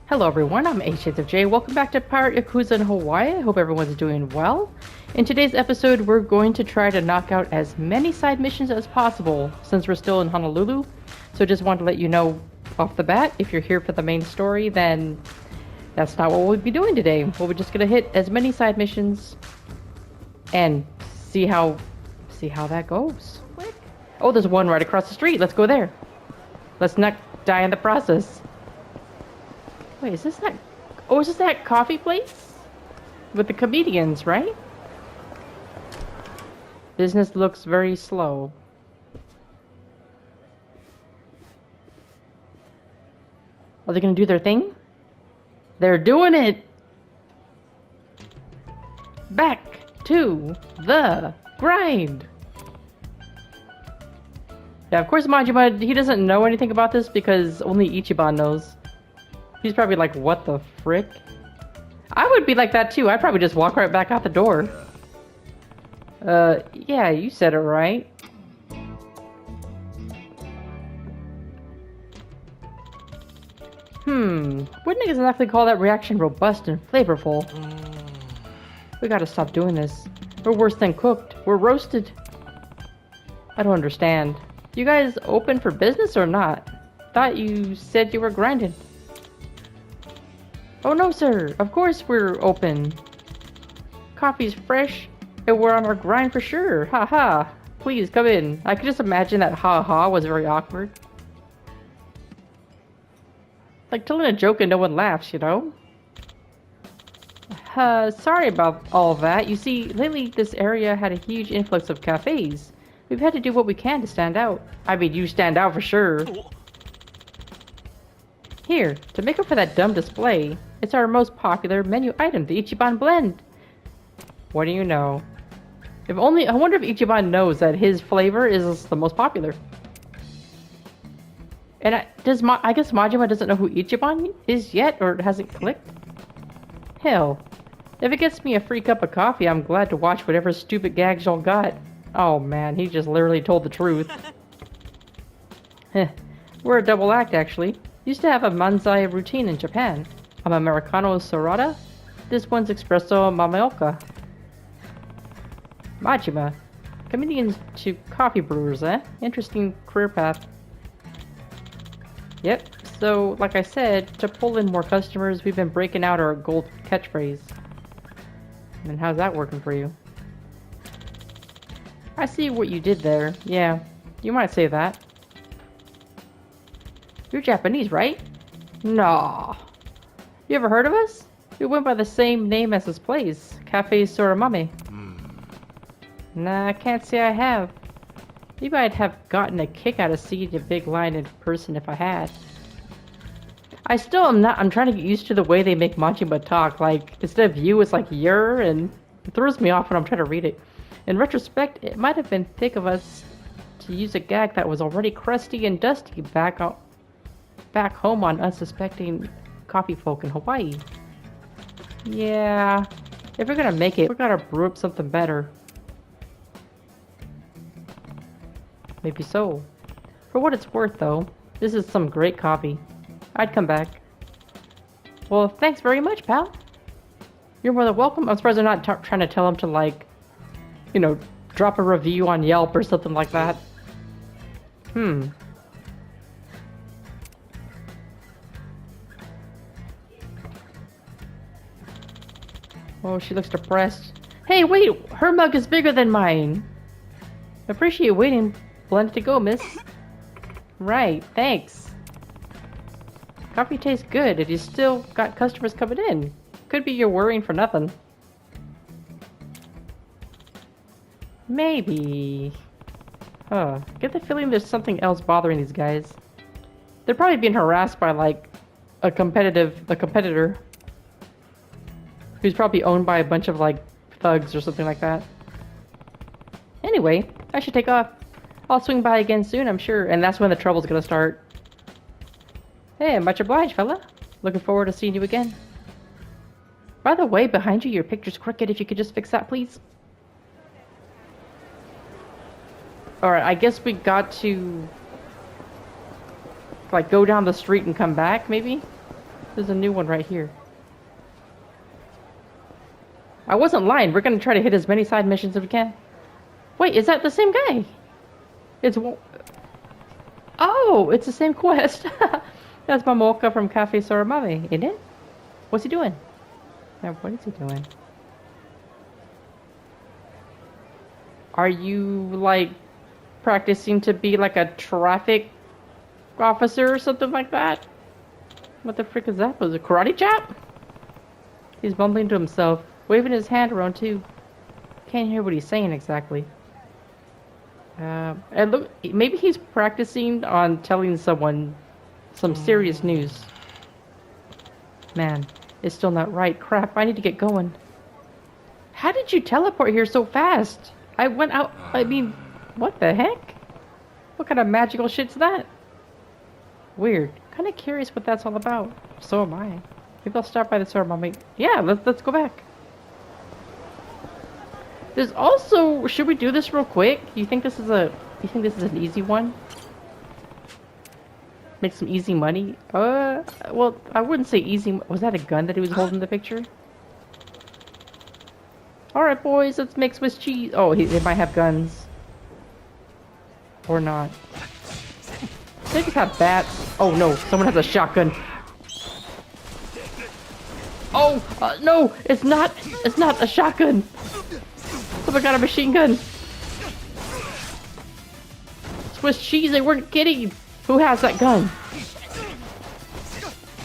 Hello everyone, I'm H8FJ. Welcome back to Pirate Yakuza in Hawaii. I hope everyone's doing well. In today's episode, we're going to try to knock out as many side missions as possible since we're still in Honolulu. So just wanted to let you know off the bat, if you're here for the main story, then that's not what we'll be doing today. We're just gonna hit as many side missions and see how that goes. Oh, there's one right across the street. Let's go there. Let's not die in the process. Wait, is this that... Oh, is this that coffee place? With the comedians, right? Business looks very slow. Are they gonna do their thing? They're doing it! Back to the grind! Yeah, of course Majima, he doesn't know anything about this because only Ichiban knows. He's probably like, what the frick? I would be like that too. I'd probably just walk right back out the door. Yeah, you said it right. Wouldn't exactly call that reaction robust and flavorful. We gotta stop doing this. We're worse than cooked. We're roasted. I don't understand. You guys open for business or not? Thought you said you were grinding. Oh no, sir. Of course we're open. Coffee's fresh, and we're on our grind for sure. Ha ha. Please come in. I could just imagine that ha ha was very awkward. Like telling a joke and no one laughs, you know? Sorry about all that. You see, lately this area had a huge influx of cafes. We've had to do what we can to stand out. I mean, you stand out for sure. Here, to make up for that dumb display, it's our most popular menu item, the Ichiban Blend. What do you know? If only, I wonder if Ichiban knows that his flavor is the most popular. And I guess Majima doesn't know who Ichiban is yet, or it hasn't clicked? Hell, if it gets me a free cup of coffee, I'm glad to watch whatever stupid gags y'all got. Oh man, he just literally told the truth. Heh, we're a double act actually. Used to have a manzai routine in Japan. I'm Americano Serrata. This one's Espresso Mamaoka. Majima. Comedians to coffee brewers, eh? Interesting career path. Yep, so like I said, to pull in more customers, we've been breaking out our gold catchphrase. And how's that working for you? I see what you did there. Yeah, you might say that. You're Japanese, right? Nah. You ever heard of us? We went by the same name as this place, Cafe Soramame. Nah, I can't say I have. Maybe I'd have gotten a kick out of seeing a big line in person if I had. I still am not. I'm trying to get used to the way they make Majima talk. Like, instead of you, it's like you're, and it throws me off when I'm trying to read it. In retrospect, it might have been thick of us to use a gag that was already crusty and dusty back home on unsuspecting coffee folk in Hawaii. Yeah, if we're gonna make it, we gotta brew up something better. Maybe so. For what it's worth, though, this is some great coffee. I'd come back. Well, thanks very much, pal. You're more than welcome. I'm surprised they're not trying to tell him to, like, you know, drop a review on Yelp or something like that. Oh, she looks depressed. Hey, wait! Her mug is bigger than mine! Appreciate waiting. Blended to go, miss. Right, thanks. Coffee tastes good if you still got customers coming in. Could be you're worrying for nothing. Maybe. Get the feeling there's something else bothering these guys. They're probably being harassed by, like, a competitor. Who's probably owned by a bunch of, like, thugs or something like that. Anyway, I should take off. I'll swing by again soon, I'm sure, and that's when the trouble's gonna start. Hey, much obliged, fella. Looking forward to seeing you again. By the way, behind you, your picture's crooked. If you could just fix that, please. Alright, I guess we got to... like, go down the street and come back, maybe? There's a new one right here. I wasn't lying. We're gonna try to hit as many side missions as we can. Wait, is that the same guy? It's... Oh, it's the same quest. That's Mamoka from Cafe Soramame, isn't it? What's he doing? Now, what is he doing? Are you, like, practicing to be, like, a traffic officer or something like that? What the frick is that? Was it a karate chop? He's mumbling to himself, waving his hand around, too. Can't hear what he's saying exactly. And look, maybe he's practicing on telling someone some serious news. Man, it's still not right. Crap, I need to get going. How did you teleport here so fast? I went out, I mean, what the heck? What kind of magical shit's that? Weird. Kind of curious what that's all about. So am I. Maybe I'll stop by the store, mommy. Yeah, let's go back. There's also, should we do this real quick? You think this is an easy one? Make some easy money? Well, I wouldn't say easy. Was that a gun that he was holding in the picture? Alright, boys, let's make Swiss cheese. Oh, they might have guns. Or not. They just have bats. Oh no, someone has a shotgun. Oh, no, it's not a shotgun. Someone got a machine gun. Swiss cheese, they weren't kidding. Who has that gun?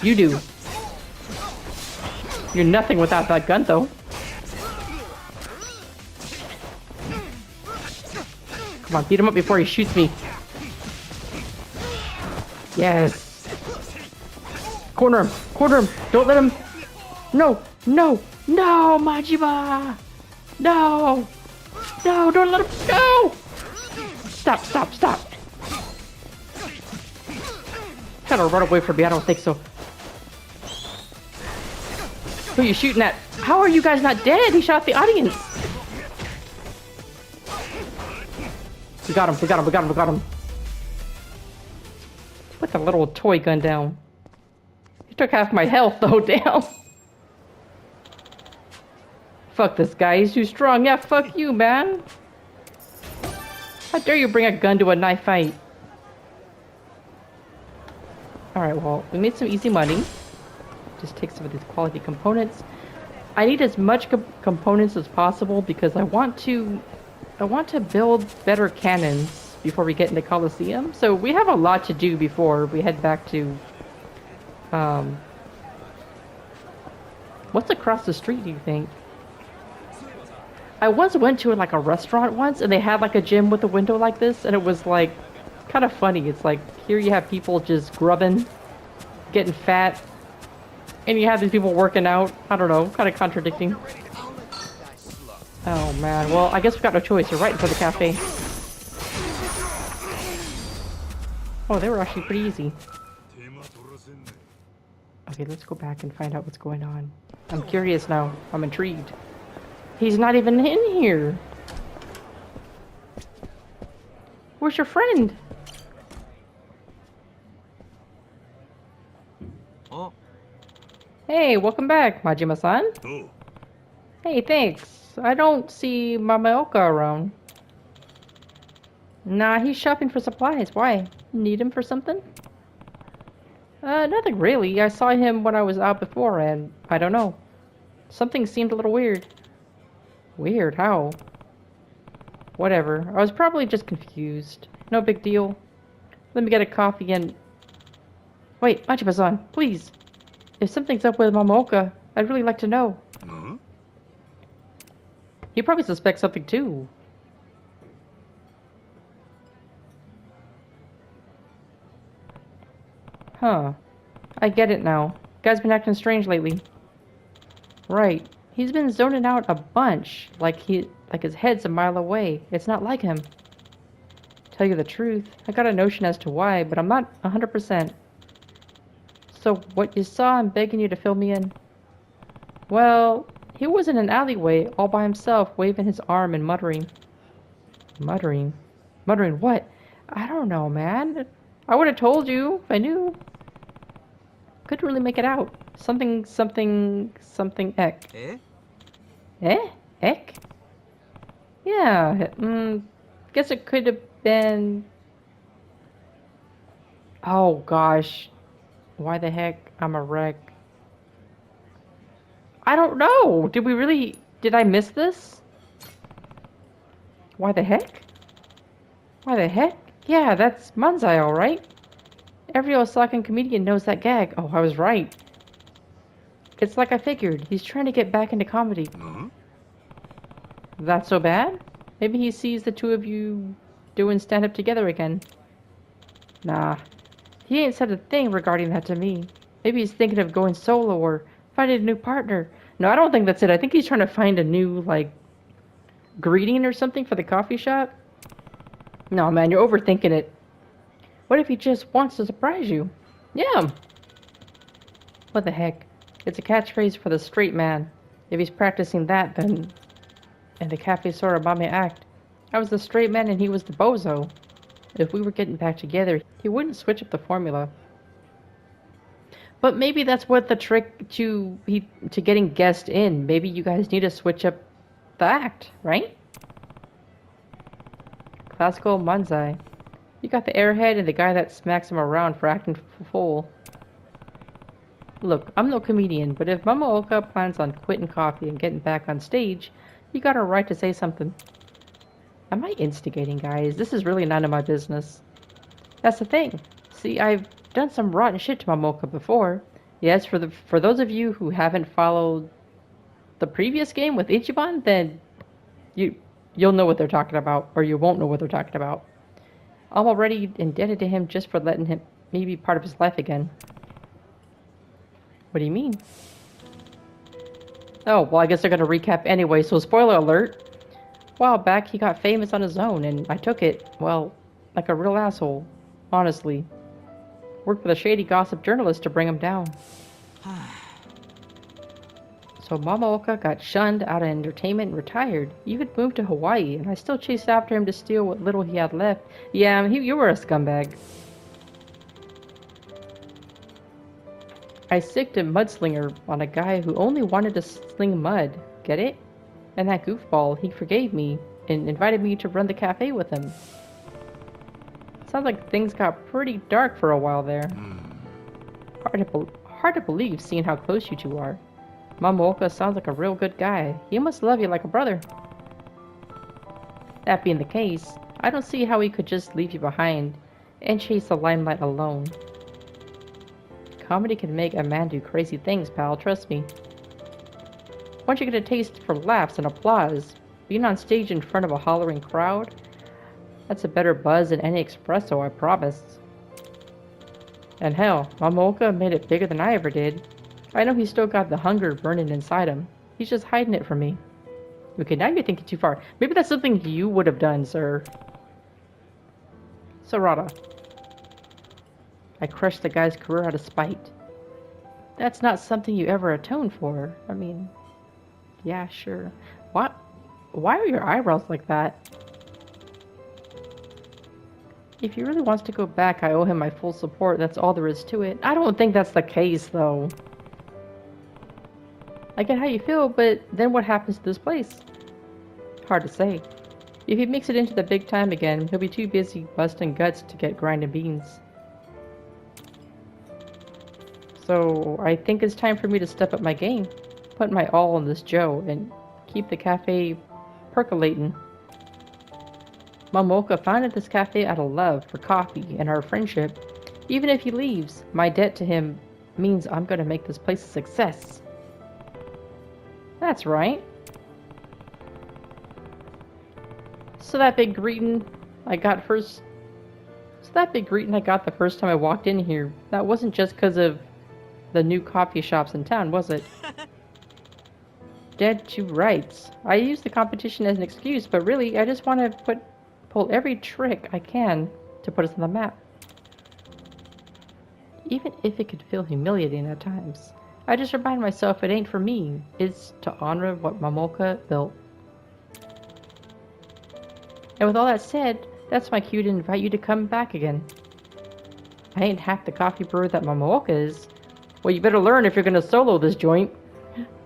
You do. You're nothing without that gun, though. Come on, beat him up before he shoots me. Yes. Corner him. Corner him. Don't let him. No. No. No, Majima. No. No, don't let him go. Stop, stop, stop. Trying to run away from me. I don't think so. Who are you shooting at? How are you guys not dead? He shot the audience. We got him. We got him. We got him. We got him. Put the little toy gun down. He took half my health, though, down. Fuck this guy. He's too strong. Yeah, fuck you, man. How dare you bring a gun to a knife fight? Alright, well, we made some easy money. Just take some of these quality components. I need as much components as possible because I want to build better cannons before we get into Coliseum. So we have a lot to do before we head back to what's across the street, do you think? I once went to like a restaurant once and they had like a gym with a window like this and it was like kind of funny. It's like here you have people just grubbing, getting fat, and you have these people working out. I don't know, kind of contradicting. Oh man, well I guess we've got no choice. We're right in front of the cafe. Oh, they were actually pretty easy. Okay, let's go back and find out what's going on. I'm curious now. I'm intrigued. He's not even in here. Where's your friend? Oh. Hey, welcome back, Majima-san. Oh. Hey, thanks. I don't see Mameoka around. Nah, he's shopping for supplies. Why? Need him for something? Nothing really. I saw him when I was out before and I don't know. Something seemed a little weird. Weird? How? Whatever. I was probably just confused. No big deal. Let me get a coffee and... Wait, Majima-san, please. If something's up with Mameoka, I'd really like to know. Huh? He probably suspects something too. Huh. I get it now. Guy's been acting strange lately. Right. He's been zoning out a bunch, like his head's a mile away. It's not like him. Tell you the truth, I got a notion as to why, but I'm not 100%. So what you saw, I'm begging you to fill me in. Well, he was in an alleyway all by himself, waving his arm and muttering. Muttering? Muttering what? I don't know, man. I would have told you if I knew. Couldn't really make it out. Something, something, something ek. Eh? Eh? Ek? Yeah, guess it could have been... Oh gosh. Why the heck? I'm a wreck. I don't know! Did we really... Did I miss this? Why the heck? Why the heck? Yeah, that's Manzai, alright. Every Osakan comedian knows that gag. Oh, I was right. It's like I figured. He's trying to get back into comedy. Hmm? That so bad? Maybe he sees the two of you doing stand-up together again. Nah. He ain't said a thing regarding that to me. Maybe he's thinking of going solo or finding a new partner. No, I don't think that's it. I think he's trying to find a new, like, greeting or something for the coffee shop. No, man, you're overthinking it. What if he just wants to surprise you? Yeah. What the heck? It's a catchphrase for the straight man. If he's practicing that, then... And the cafe Sorabame act. I was the straight man and he was the bozo. If we were getting back together, he wouldn't switch up the formula. But maybe that's what the trick to getting guests in. Maybe you guys need to switch up the act, right? Classical Manzai. You got the airhead and the guy that smacks him around for acting fool. Look, I'm no comedian, but if Mamaoka plans on quitting coffee and getting back on stage, you got a right to say something. Am I instigating, guys? This is really none of my business. That's the thing. See, I've done some rotten shit to Mamoka before. Yes, for those of you who haven't followed the previous game with Ichiban, then you'll know what they're talking about, or you won't know what they're talking about. I'm already indebted to him just for letting him me be part of his life again. What do you mean? Oh, well, I guess they're gonna recap anyway, so spoiler alert. A while back, he got famous on his own, and I took it, well, like a real asshole. Honestly. Worked with a shady gossip journalist to bring him down. So Mamaoka got shunned out of entertainment and retired. He even moved to Hawaii, and I still chased after him to steal what little he had left. Yeah, you were a scumbag. I sicked a mudslinger on a guy who only wanted to sling mud. Get it? And that goofball, he forgave me and invited me to run the cafe with him. Sounds like things got pretty dark for a while there. Hard to believe seeing how close you two are. Mamaoka sounds like a real good guy. He must love you like a brother. That being the case, I don't see how he could just leave you behind and chase the limelight alone. Comedy can make a man do crazy things, pal, trust me. Once you get a taste for laughs and applause, being on stage in front of a hollering crowd, that's a better buzz than any espresso, I promise. And hell, Mamaoka made it bigger than I ever did. I know he's still got the hunger burning inside him. He's just hiding it from me. Okay, now you're thinking too far. Maybe that's something you would have done, sir. Sarada. I crushed the guy's career out of spite. That's not something you ever atone for. I mean, yeah, sure. What? Why are your eyebrows like that? If he really wants to go back, I owe him my full support. That's all there is to it. I don't think that's the case, though. I get how you feel, but then what happens to this place? Hard to say. If he makes it into the big time again, he'll be too busy busting guts to get grinding beans. So I think it's time for me to step up my game, put my all on this Joe, and keep the cafe percolating. Mamoka founded this cafe out of love for coffee and our friendship. Even if he leaves, my debt to him means I'm gonna make this place a success. That's right. So that big greeting I got the first time I walked in here, that wasn't just because of the new coffee shops in town, was it? Dead to rights. I use the competition as an excuse, but really, I just want to pull every trick I can to put us on the map. Even if it could feel humiliating at times, I just remind myself it ain't for me. It's to honor what Mamoka built. And with all that said, that's my cue to invite you to come back again. I ain't half the coffee brewer that Mamoka is, Well, you better learn if you're gonna solo this joint.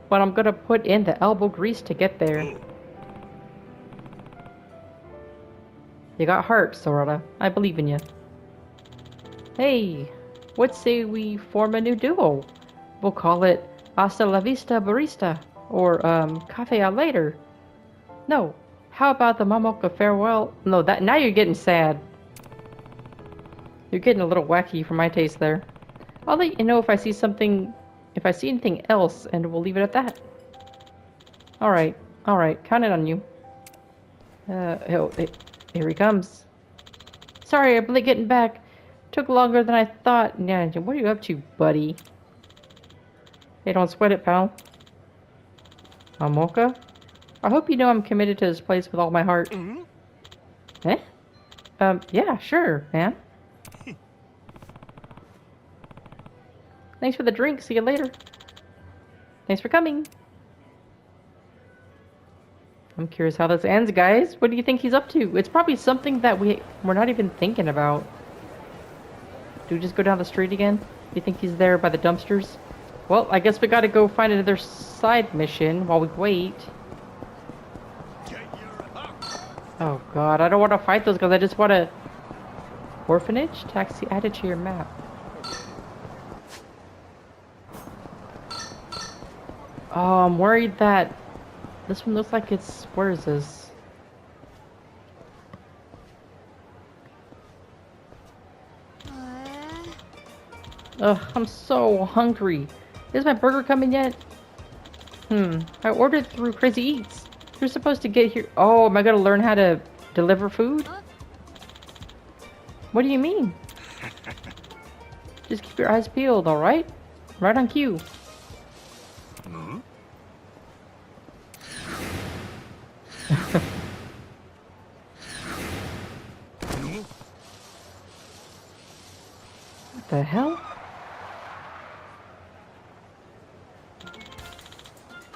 But I'm gonna put in the elbow grease to get there. You got heart, Sorata. I believe in you. Hey, what say we form a new duo? We'll call it Hasta la Vista Barista, or, Cafe a later. No, how about the Mamoka farewell? No, now you're getting sad. You're getting a little wacky for my taste there. I'll let you know if I see anything else, and we'll leave it at that. Alright, counting on you. Here he comes. Sorry, I'm late getting back. Took longer than I thought. Yeah, what are you up to, buddy? Hey, don't sweat it, pal. Mamoka? I hope you know I'm committed to this place with all my heart. Eh? Yeah, sure, man. Thanks for the drink. See you later. Thanks for coming. I'm curious how this ends, guys. What do you think he's up to? It's probably something that we're not even thinking about. Do we just go down the street again? Do you think he's there by the dumpsters? Well, I guess we gotta go find another side mission while we wait. Oh god, I don't want to fight those guys. I just want to... Orphanage? Taxi added to your map. Oh, I'm worried that... This one looks like it's... Where is this? Ugh, I'm so hungry. Is my burger coming yet? I ordered through Crazy Eats. You're supposed to get here... Oh, am I gonna learn how to deliver food? What do you mean? Just keep your eyes peeled, alright? Right on cue. What the hell?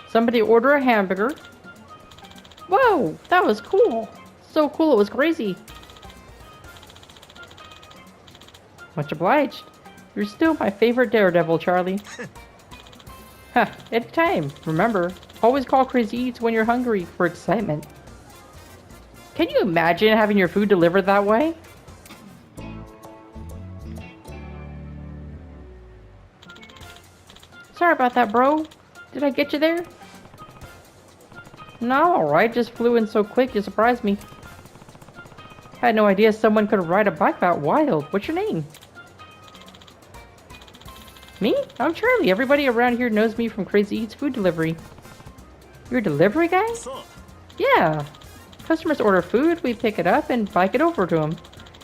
Somebody order a hamburger. Whoa, that was cool. So cool it was crazy. Much obliged. You're still my favorite daredevil, Charlie. Ha, anytime. Remember, always call Crazy Eats when you're hungry for excitement. Can you imagine having your food delivered that way? Sorry about that, bro. Did I get you there? No, alright. Just flew in so quick you surprised me. Had no idea someone could ride a bike that wild. What's your name? Me? I'm Charlie. Everybody around here knows me from Crazy Eats food delivery. You're a delivery guy? Yeah. Customers order food, we pick it up and bike it over to them.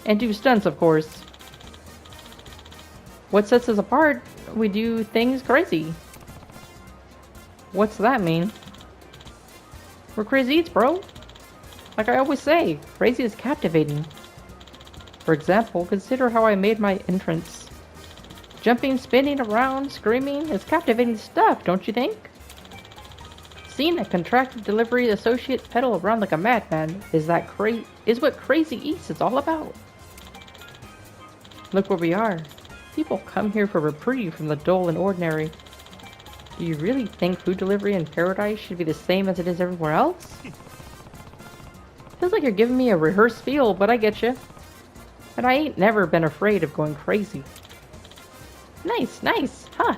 And do stunts, of course. What sets us apart? We do things crazy. What's that mean? We're Crazy Eats, bro. Like I always say, crazy is captivating. For example, consider how I made my entrance. Jumping, spinning around, screaming, it's captivating stuff, don't you think? Seeing a contracted delivery associate pedal around like a madman is what Crazy Eats is all about. Look where we are. People come here for reprieve from the dull and ordinary. Do you really think food delivery in paradise should be the same as it is everywhere else? Feels like you're giving me a rehearsed spiel, but I get you. And I ain't never been afraid of going crazy. Nice, huh?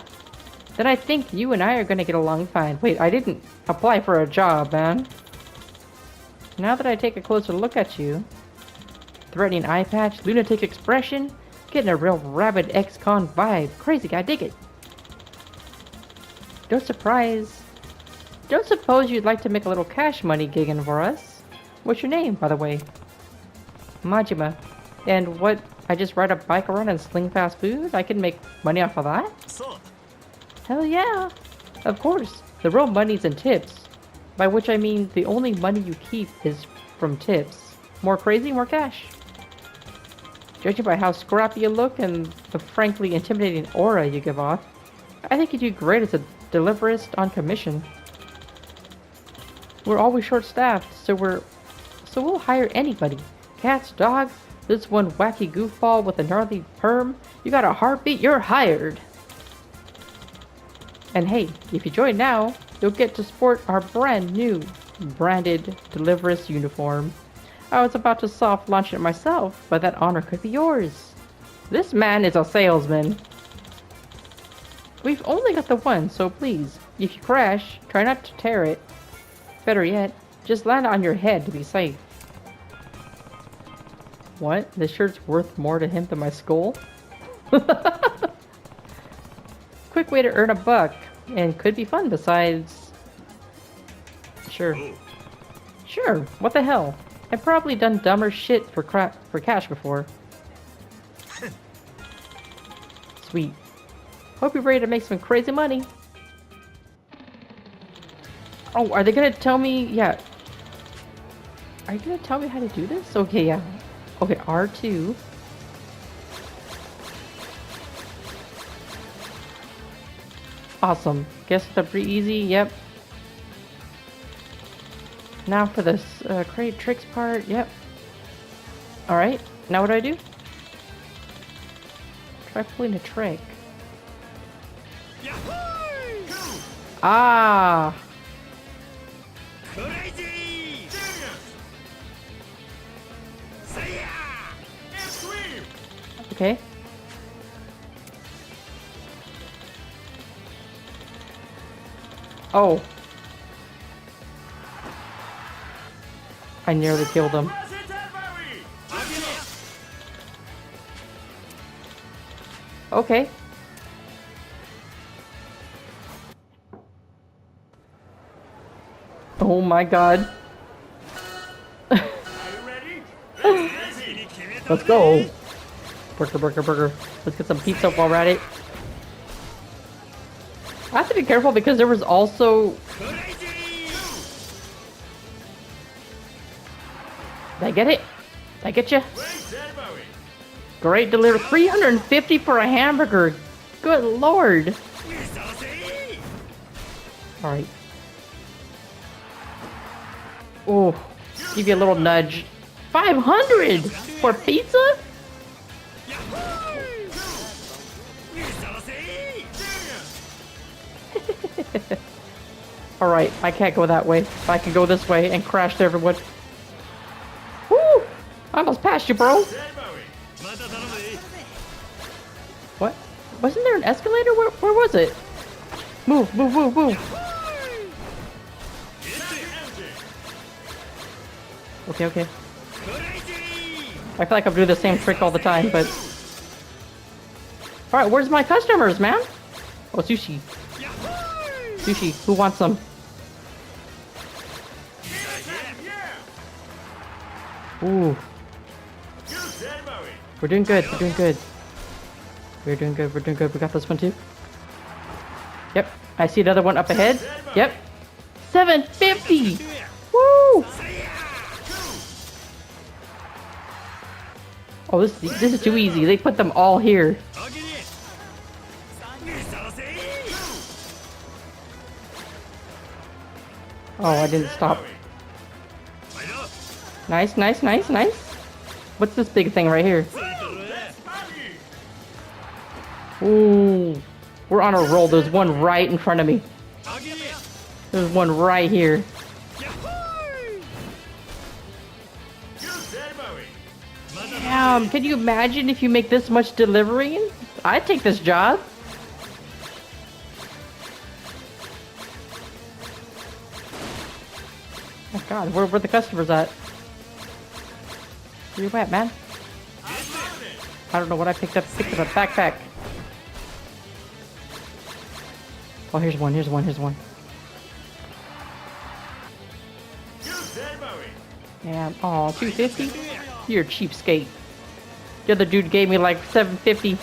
Then I think you and I are gonna get along fine. Wait, I didn't apply for a job, man. Now that I take a closer look at you, threatening eye patch, lunatic expression, getting a real Rabid ex-con vibe. Crazy guy, dig it. Don't suppose you'd like to make a little cash money gigging for us? What's your name, by the way? Majima. And what, I just ride a bike around and sling fast food? I can make money off of that? Hell yeah! Of course, the real money's in tips. By which I mean the only money you keep is from tips. More crazy, more cash. Judging by how scrappy you look and the frankly intimidating aura you give off, I think you do great as a deliverist on commission. We're always short-staffed, so we'll hire anybody. Cats, dogs, this one wacky goofball with a gnarly perm. You got a heartbeat, you're hired. And hey, if you join now, you'll get to sport our brand new branded Deliverous uniform. I was about to soft launch it myself, but that honor could be yours. This man is a salesman. We've only got the one, so please, if you crash, try not to tear it. Better yet, just land on your head to be safe. What? This shirt's worth more to him than my skull? Quick way to earn $1, and could be fun besides... Sure. Sure, what the hell? I've probably done dumber shit for cash before. Sweet. Hope you're ready to make some crazy money. Oh, are they gonna tell me? Yeah. Are you gonna tell me how to do this? Okay, yeah. Okay, R2. Awesome. Guess the pretty easy. Yep. Now for this create tricks part. Yep. All right. Now what do I do? Try pulling a trick. Ah. Okay. Oh. I nearly killed him. Okay. Oh my god. Let's go. Burger, burger, burger. Let's get some pizza while we're at it. I have to be careful because there was also... Did I get it? Did I get you? Great delivery. 350 for a hamburger. Good lord. Alright. Oh, give you a little nudge. 500 for pizza? Alright, I can't go that way. I can go this way and crash to everyone. Woo! I almost passed you, bro. What? Wasn't there an escalator? Where was it? Move, move, move, move. Okay, okay. I feel like I'm doing the same trick all the time, but... Alright, where's my customers, man? Oh, sushi. Sushi, who wants some? Ooh. We're doing good, we're doing good. We're doing good, we're doing good. We got this one too. Yep, I see another one up ahead. Yep. 750! Woo! Oh, this is too easy. They put them all here. Oh, I didn't stop. Nice, nice, nice, nice. What's this big thing right here? Ooh, we're on a roll. There's one right in front of me. There's one right here. Damn, can you imagine if you make this much delivering? I'd take this job. Oh god, where the customers at? Where you at, man? I don't know what I picked up. Picked up a backpack. Oh, here's one, here's one, here's one. Yeah, oh, 250? You're a cheapskate. The other dude gave me like 750.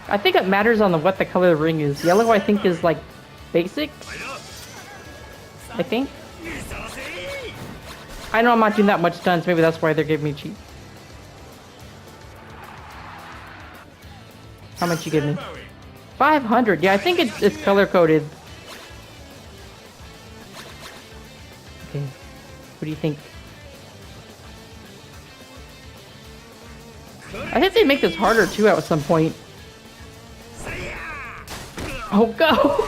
I think it matters on what the color of the ring is. Yellow, I think, is like basic. I think. I know I'm not doing that much stunts. Maybe that's why they're giving me cheap. How much you give me? 500. Yeah, I think it's color coded. Okay. What do you think? I think they make this harder too at some point. Oh, go!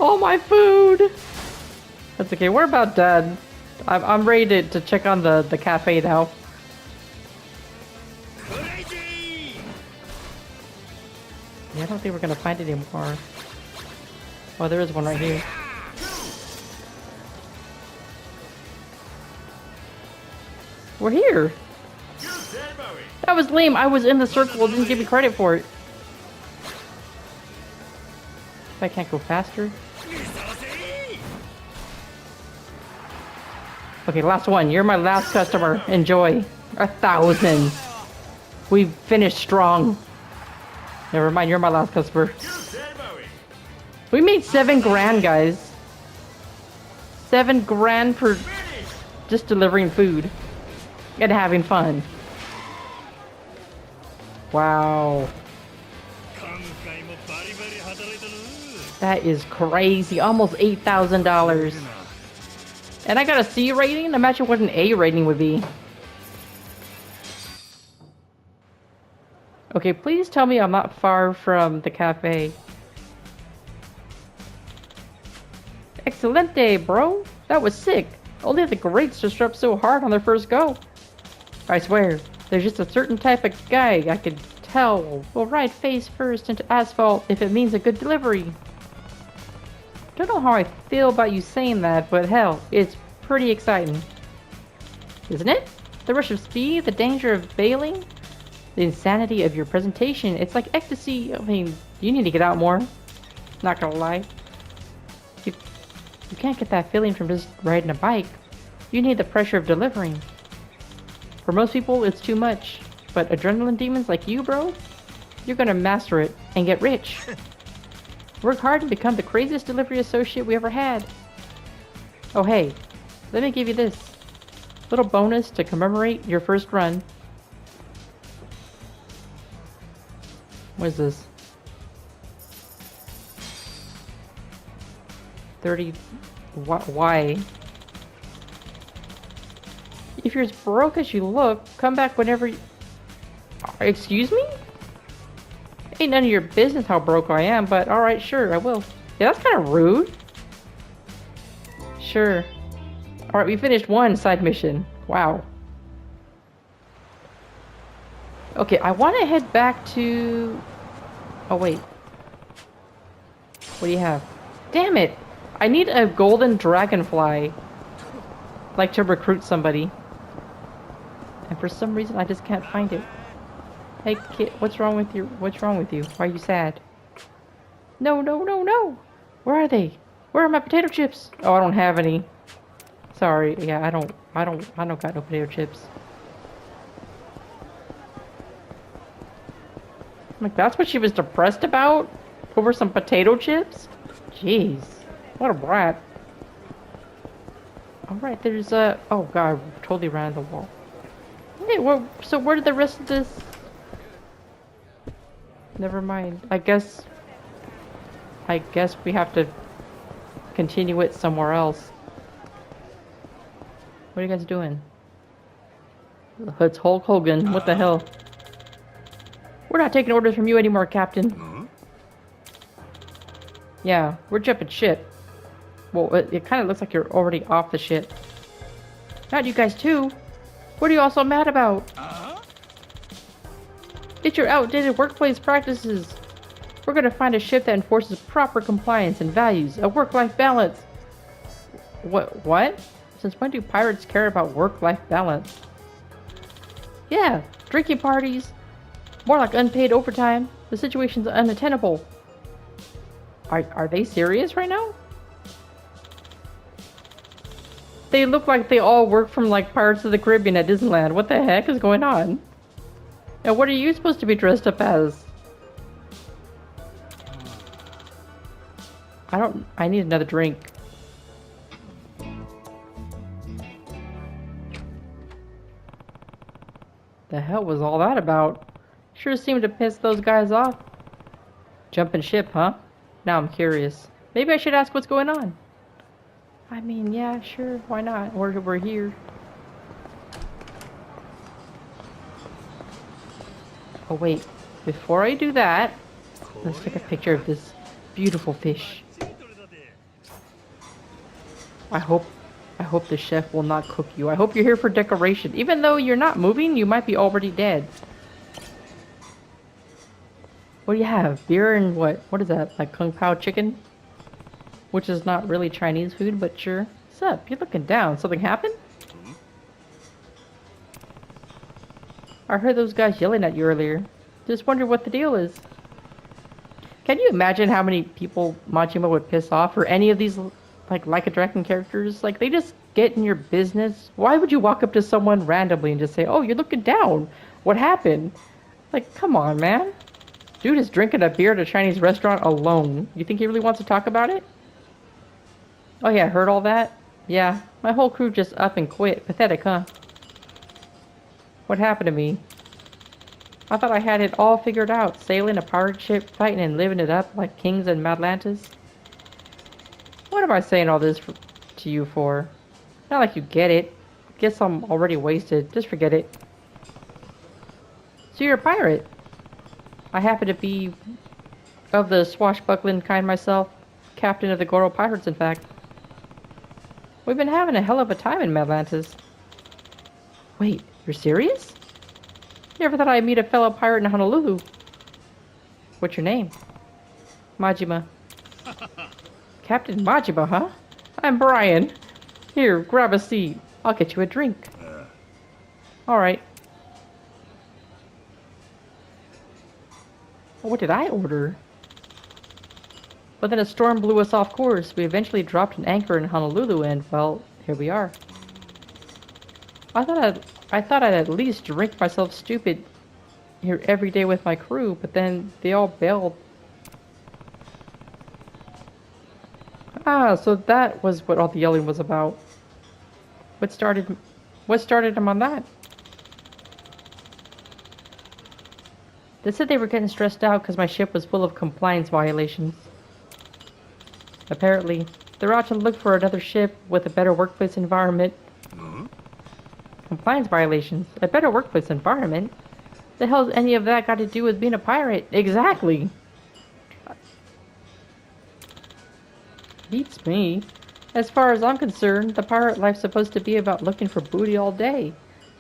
All my food! That's okay, we're about done. I'm ready to check on the cafe now. Yeah, I don't think we're gonna find it anymore. Oh, there is one right here. We're here! That was lame, I was in the circle, didn't give me credit for it. If I can't go faster. Okay, last one. You're my last customer. Enjoy. 1,000. We finished strong. Never mind, you're my last customer. We made 7 grand, guys. 7 grand for just delivering food and having fun. Wow. That is crazy. Almost $8,000. And I got a C rating? Imagine what an A rating would be. Okay, please tell me I'm not far from the cafe. Excelente, bro. That was sick. Only the greats just strap so hard on their first go. I swear, there's just a certain type of guy I could tell will ride face first into asphalt if it means a good delivery. Don't know how I feel about you saying that, but hell, it's pretty exciting. Isn't it? The rush of speed, the danger of bailing, the insanity of your presentation. It's like ecstasy. I mean, you need to get out more. Not gonna lie. You can't get that feeling from just riding a bike. You need the pressure of delivering. For most people, it's too much. But adrenaline demons like you, bro, you're gonna master it and get rich. Work hard and become the craziest delivery associate we ever had. Oh hey, let me give you this. Little bonus to commemorate your first run. What is this? 30... Why? If you're as broke as you look, come back whenever you... Excuse me? Ain't none of your business how broke I am, but alright, sure, I will. Yeah, that's kind of rude. Sure. Alright, we finished one side mission. Wow. Okay, I want to head back to... Oh, wait. What do you have? Damn it! I need a golden dragonfly. Like to recruit somebody. And for some reason, I just can't find it. Hey kid, what's wrong with you? What's wrong with you? Why are you sad? No, no, no, no! Where are they? Where are my potato chips? Oh, I don't have any. Sorry, yeah, I don't got no potato chips. Like, that's what she was depressed about? Over some potato chips? Jeez. What a brat. Alright, there's a... Oh god, I totally ran the wall. Hey, well, so where did the rest of this... Never mind. I guess we have to continue it somewhere else. What are you guys doing? It's Hulk Hogan. What the hell? We're not taking orders from you anymore, Captain. Yeah, we're jumping ship. Well, it kind of looks like you're already off the ship. Not you guys too. What are you all so mad about? It's your outdated workplace practices. We're gonna find a ship that enforces proper compliance and values, a work-life balance. What? Since when do pirates care about work-life balance? Yeah, drinking parties. More like unpaid overtime. The situation's unattainable. Are they serious right now? They look like they all work from like Pirates of the Caribbean at Disneyland. What the heck is going on? And what are you supposed to be dressed up as? I need another drink. The hell was all that about? Sure seemed to piss those guys off. Jumping ship, huh? Now I'm curious. Maybe I should ask what's going on. I mean, yeah, sure, why not? We're here. Oh, wait. before I do that, let's take a picture of this beautiful fish. I hope the chef will not cook you. I hope you're here for decoration. Even though you're not moving, you might be already dead. What do you have? Beer and what? What is that? Like Kung Pao chicken? Which is not really Chinese food, but sure. What's up? You're looking down. Something happened? I heard those guys yelling at you earlier. Just wonder what the deal is. Can you imagine how many people Majima would piss off, or any of these like a dragon characters? Like, they just get in your business. Why would you walk up to someone randomly and just say, "Oh, you're looking down. What happened?" Like, come on, man. Dude is drinking a beer at a Chinese restaurant alone. You think he really wants to talk about it? Oh yeah, heard all that? Yeah, my whole crew just up and quit. Pathetic, huh? What happened to me? I thought I had it all figured out. Sailing a pirate ship, fighting and living it up like kings in Atlantis. What am I saying all this to you for? Not like you get it. Guess I'm already wasted. Just forget it. So you're a pirate? I happen to be of the swashbuckling kind myself. Captain of the Goro pirates, in fact. We've been having a hell of a time in Atlantis. Wait, you're serious? Never thought I'd meet a fellow pirate in Honolulu. What's your name? Majima. Captain Majima, huh? I'm Brian. Here, grab a seat. I'll get you a drink. Alright. What did I order? But then a storm blew us off course. We eventually dropped an anchor in Honolulu and, well, here we are. I thought I'd at least drink myself stupid here every day with my crew, but then they all bailed. Ah, so that was what all the yelling was about. What started them on that? They said they were getting stressed out because my ship was full of compliance violations. Apparently, they're out to look for another ship with a better workplace environment. Compliance violations? A better workplace environment? The hell's any of that got to do with being a pirate? Exactly! Beats me. As far as I'm concerned, the pirate life's supposed to be about looking for booty all day,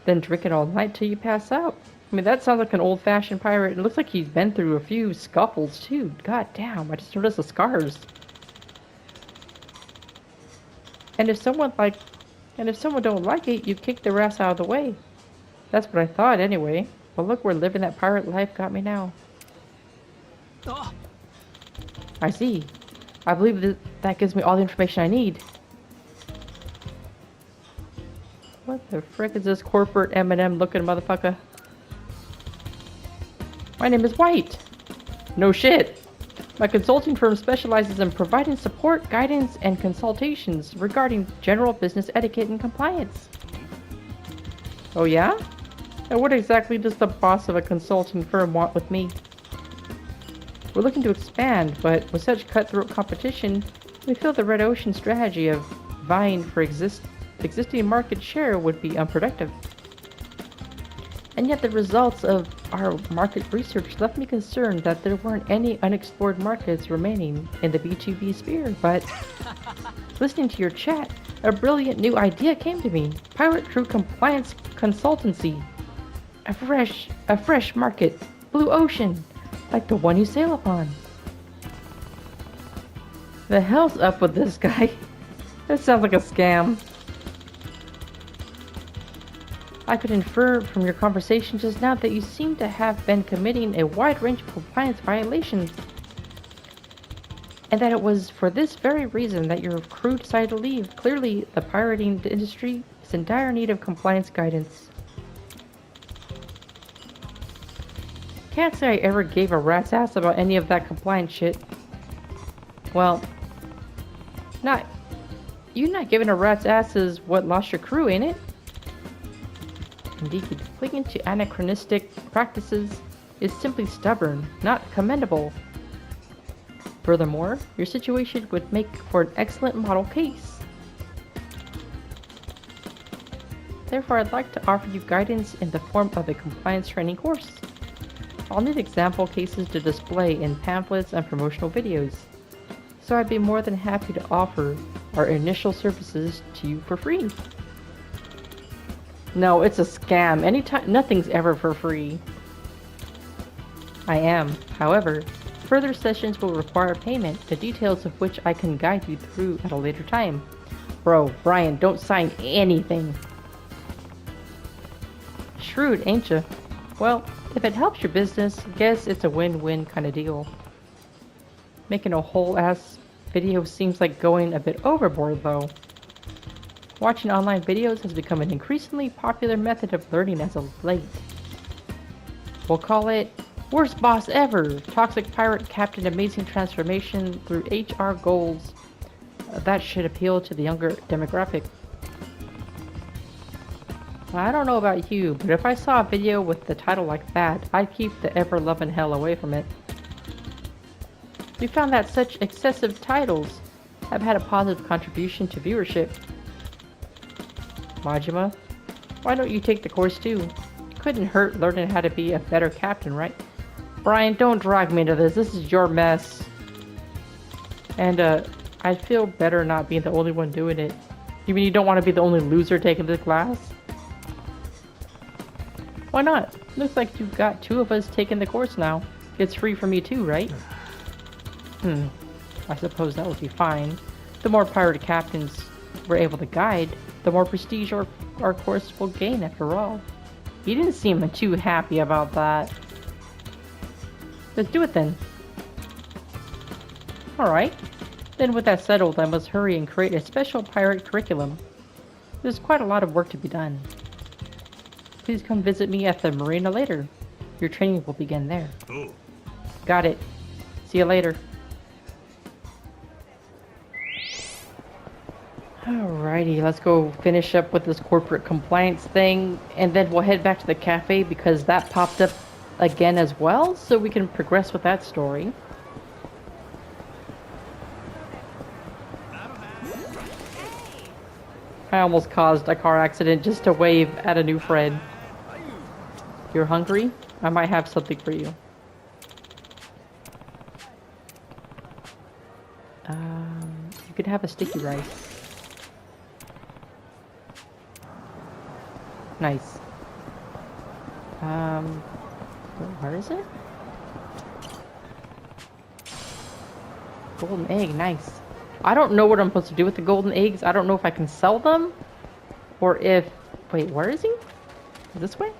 then drinking all night till you pass out. I mean, that sounds like an old-fashioned pirate. It looks like he's been through a few scuffles, too. God damn, I just noticed the scars. And if someone don't like it, you kick their ass out of the way. That's what I thought, anyway. But look where living that pirate life got me now. I see. I believe that gives me all the information I need. What the frick is this corporate M&M looking motherfucker? My name is White. No shit. My consulting firm specializes in providing support, guidance, and consultations regarding general business etiquette and compliance. Oh yeah? And what exactly does the boss of a consulting firm want with me? We're looking to expand, but with such cutthroat competition, we feel the Red Ocean strategy of vying for existing market share would be unproductive. And yet the results of our market research left me concerned that there weren't any unexplored markets remaining in the B2B sphere, but listening to your chat, a brilliant new idea came to me. Pirate Crew Compliance Consultancy. A fresh market. Blue Ocean. Like the one you sail upon. The hell's up with this guy? That sounds like a scam. I could infer from your conversation just now that you seem to have been committing a wide range of compliance violations. And that it was for this very reason that your crew decided to leave. Clearly, the pirating industry is in dire need of compliance guidance. Can't say I ever gave a rat's ass about any of that compliance shit. Well, you not giving a rat's ass is what lost your crew, ain't it? Indeed, clinging to anachronistic practices is simply stubborn, not commendable. Furthermore, your situation would make for an excellent model case. Therefore, I'd like to offer you guidance in the form of a compliance training course. I'll need example cases to display in pamphlets and promotional videos. So I'd be more than happy to offer our initial services to you for free. No, it's a scam. Nothing's ever for free. I am. However, further sessions will require payment, the details of which I can guide you through at a later time. Bro, Brian, don't sign anything. Shrewd, ain't ya? Well, if it helps your business, guess it's a win-win kind of deal. Making a whole-ass video seems like going a bit overboard, though. Watching online videos has become an increasingly popular method of learning as of late. We'll call it Worst Boss Ever! Toxic Pirate Captain Amazing Transformation through HR Goals. That should appeal to the younger demographic. I don't know about you, but if I saw a video with the title like that, I'd keep the ever-loving hell away from it. We found that such excessive titles have had a positive contribution to viewership. Majima, why don't you take the course too? Couldn't hurt learning how to be a better captain, right? Brian, don't drag me into this. This is your mess. And, I feel better not being the only one doing it. You mean you don't want to be the only loser taking the class? Why not? Looks like you've got 2 of us taking the course now. It's free for me too, right? I suppose that would be fine. The more pirate captains we're able to guide, the more prestige our course will gain after all. You didn't seem too happy about that. Let's do it then. Alright. Then with that settled, I must hurry and create a special pirate curriculum. There's quite a lot of work to be done. Please come visit me at the marina later. Your training will begin there. Got it. See you later. Alrighty, let's go finish up with this corporate compliance thing, and then we'll head back to the cafe because that popped up again as well, so we can progress with that story. I almost caused a car accident just to wave at a new friend. You're hungry? I might have something for you. You could have a sticky rice. Nice. Where is it? Golden egg, nice. I don't know what I'm supposed to do with the golden eggs. I don't know if I can sell them, or if... Wait, where is he? This way?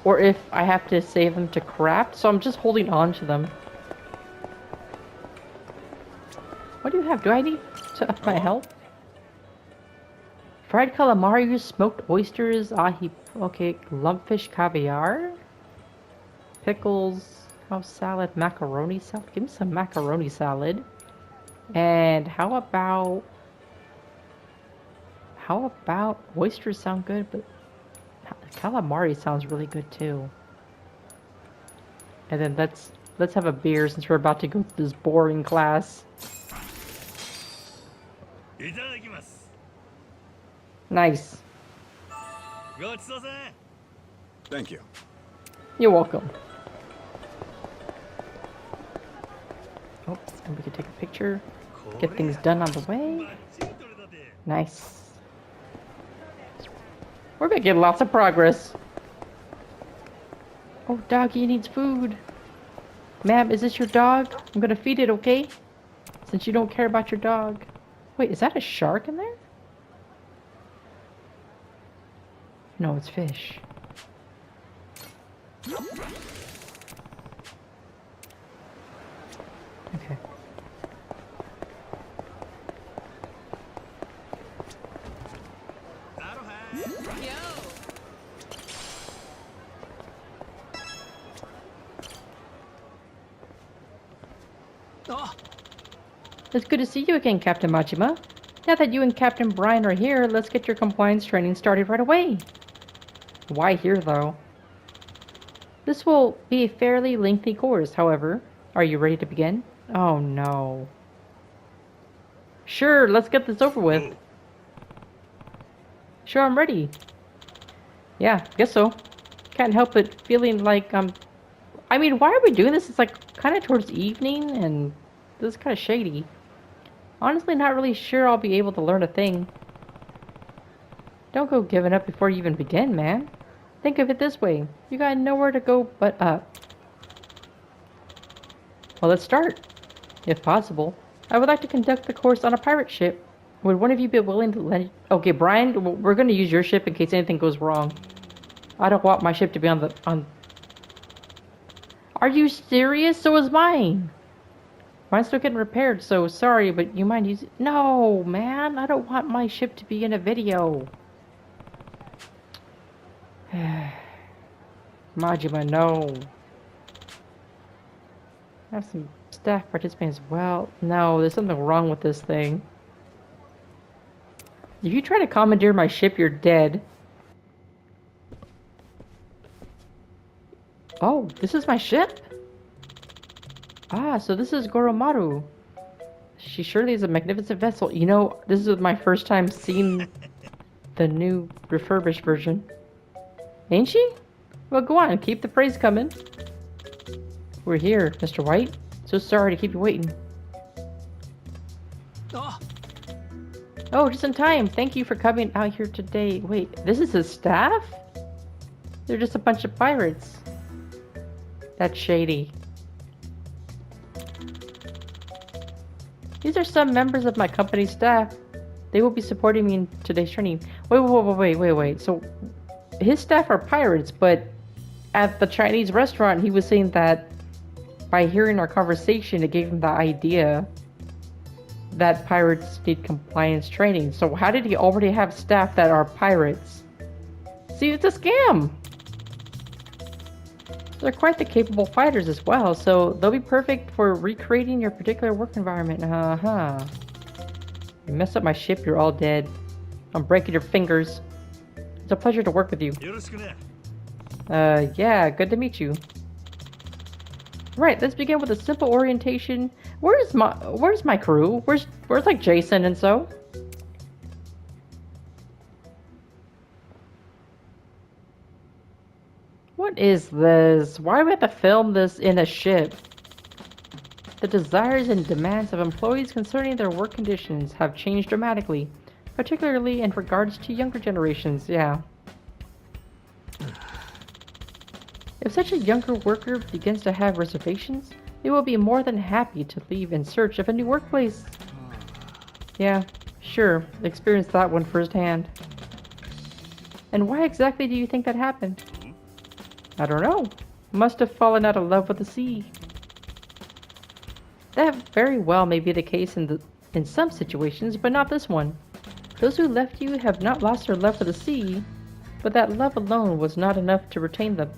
Or if I have to save them to craft, so I'm just holding on to them. What do you have? Do I need to up my health? Fried calamari, smoked oysters, ahi... Okay, lumpfish caviar? Pickles, cow salad, macaroni salad. Give me some macaroni salad. And how about oysters sound good, but calamari sounds really good too. And then let's have a beer since we're about to go through this boring class. Nice. Thank you. You're welcome. Oh, and we can take a picture. Get things done on the way. Nice. We're making lots of progress. Oh, doggy needs food. Ma'am, is this your dog? I'm gonna feed it, okay? Since you don't care about your dog. Wait, is that a shark in there? No, it's fish. Okay. It's good to see you again, Captain Majima. Now that you and Captain Brian are here, let's get your compliance training started right away. Why here, though? This will be a fairly lengthy course, however. Are you ready to begin? Oh, no. Sure, let's get this over with. Sure, I'm ready. Yeah, guess so. Can't help but feeling like I'm I mean, why are we doing this? It's like kind of towards evening, and this is kind of shady. Honestly, not really sure I'll be able to learn a thing. Don't go giving up before you even begin, man. Think of it this way. You got nowhere to go but up. Well, let's start. If possible. I would like to conduct the course on a pirate ship. Would one of you be willing to lend... Okay, Brian, we're going to use your ship in case anything goes wrong. I don't want my ship to be on... Are you serious? So is mine. Mine's still getting repaired, so sorry, but you mind using... No, man, I don't want my ship to be in a video. Majima, no. I have some staff participate as well. No, there's something wrong with this thing. If you try to commandeer my ship, you're dead. Oh, this is my ship? Ah, so this is Goromaru. She surely is a magnificent vessel. You know, this is my first time seeing the new refurbished version. Ain't she? Well, go on, keep the praise coming. We're here, Mr. White. So sorry to keep you waiting. Oh, just in time. Thank you for coming out here today. Wait, this is his staff? They're just a bunch of pirates. That's shady. These are some members of my company staff. They will be supporting me in today's training. Wait. So, his staff are pirates, but at the Chinese restaurant, he was saying that by hearing our conversation, it gave him the idea that pirates need compliance training. So how did he already have staff that are pirates? See, it's a scam! They're quite the capable fighters as well, so they'll be perfect for recreating your particular work environment. You mess up my ship, you're all dead. I'm breaking your fingers. It's a pleasure to work with you. Yeah, good to meet you. Right, let's begin with a simple orientation. Where's my crew? Where's like Jason and so? What is this? Why do we have to film this in a ship? The desires and demands of employees concerning their work conditions have changed dramatically, particularly in regards to younger generations, yeah. If such a younger worker begins to have reservations, they will be more than happy to leave in search of a new workplace. Yeah, sure, experienced that one firsthand. And why exactly do you think that happened? I don't know. Must have fallen out of love with the sea. That very well may be the case in some situations, but not this one. Those who left you have not lost their love for the sea, but that love alone was not enough to retain them.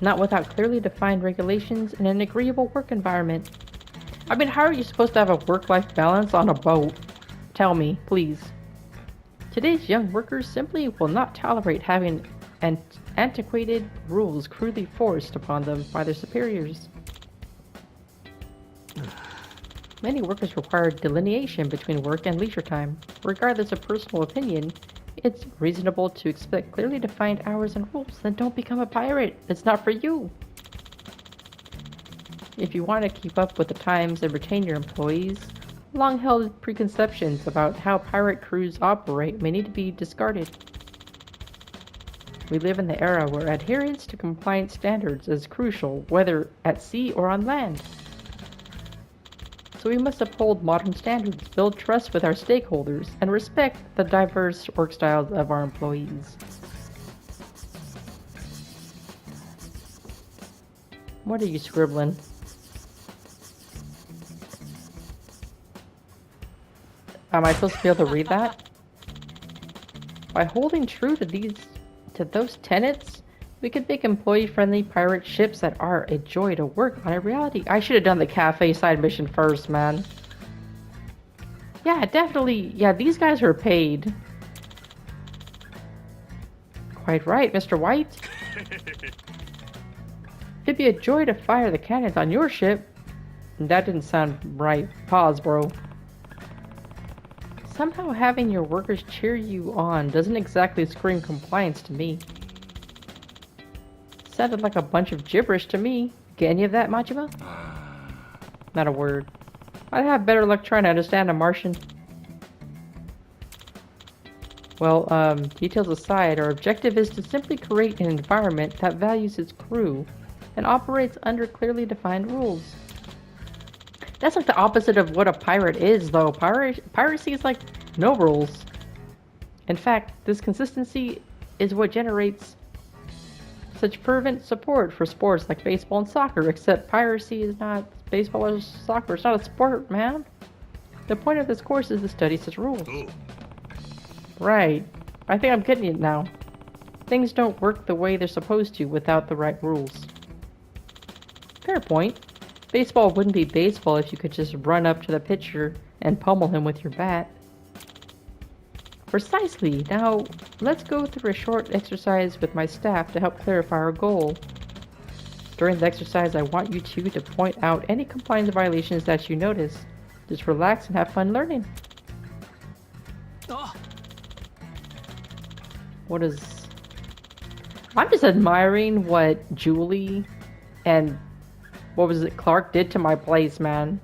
Not without clearly defined regulations and an agreeable work environment. I mean, how are you supposed to have a work-life balance on a boat? Tell me, please. Today's young workers simply will not tolerate having antiquated rules crudely forced upon them by their superiors. Many workers require delineation between work and leisure time. Regardless of personal opinion, it's reasonable to expect clearly defined hours and rules. Then don't become a pirate. It's not for you. If you want to keep up with the times and retain your employees, long-held preconceptions about how pirate crews operate may need to be discarded. We live in the era where adherence to compliance standards is crucial, whether at sea or on land. So we must uphold modern standards, build trust with our stakeholders, and respect the diverse work styles of our employees. What are you scribbling? Am I supposed to be able to read that? By holding true to those tenets, we could make employee-friendly pirate ships that are a joy to work on a reality. I should have done the cafe side mission first, man. Yeah, definitely. Yeah, these guys are paid. Quite right, Mr. White. It'd be a joy to fire the cannons on your ship. That didn't sound right. Pause, bro. Somehow having your workers cheer you on doesn't exactly scream compliance to me. sounded like a bunch of gibberish to me. Get any of that, Majima? Not a word. I'd have better luck trying to understand a Martian. Well, details aside, our objective is to simply create an environment that values its crew and operates under clearly defined rules. That's like the opposite of what a pirate is, though. Piracy is like no rules. In fact, this consistency is what generates such fervent support for sports like baseball and soccer, except piracy is not baseball or soccer. It's not a sport, man. The point of this course is to study such rules. Right. I think I'm getting it now. Things don't work the way they're supposed to without the right rules. Fair point. Baseball wouldn't be baseball if you could just run up to the pitcher and pummel him with your bat. Precisely. Now, let's go through a short exercise with my staff to help clarify our goal. During the exercise, I want you two to point out any compliance violations that you notice. Just relax and have fun learning. What is... I'm just admiring what Julie and... what was it, Clark did to my place, man.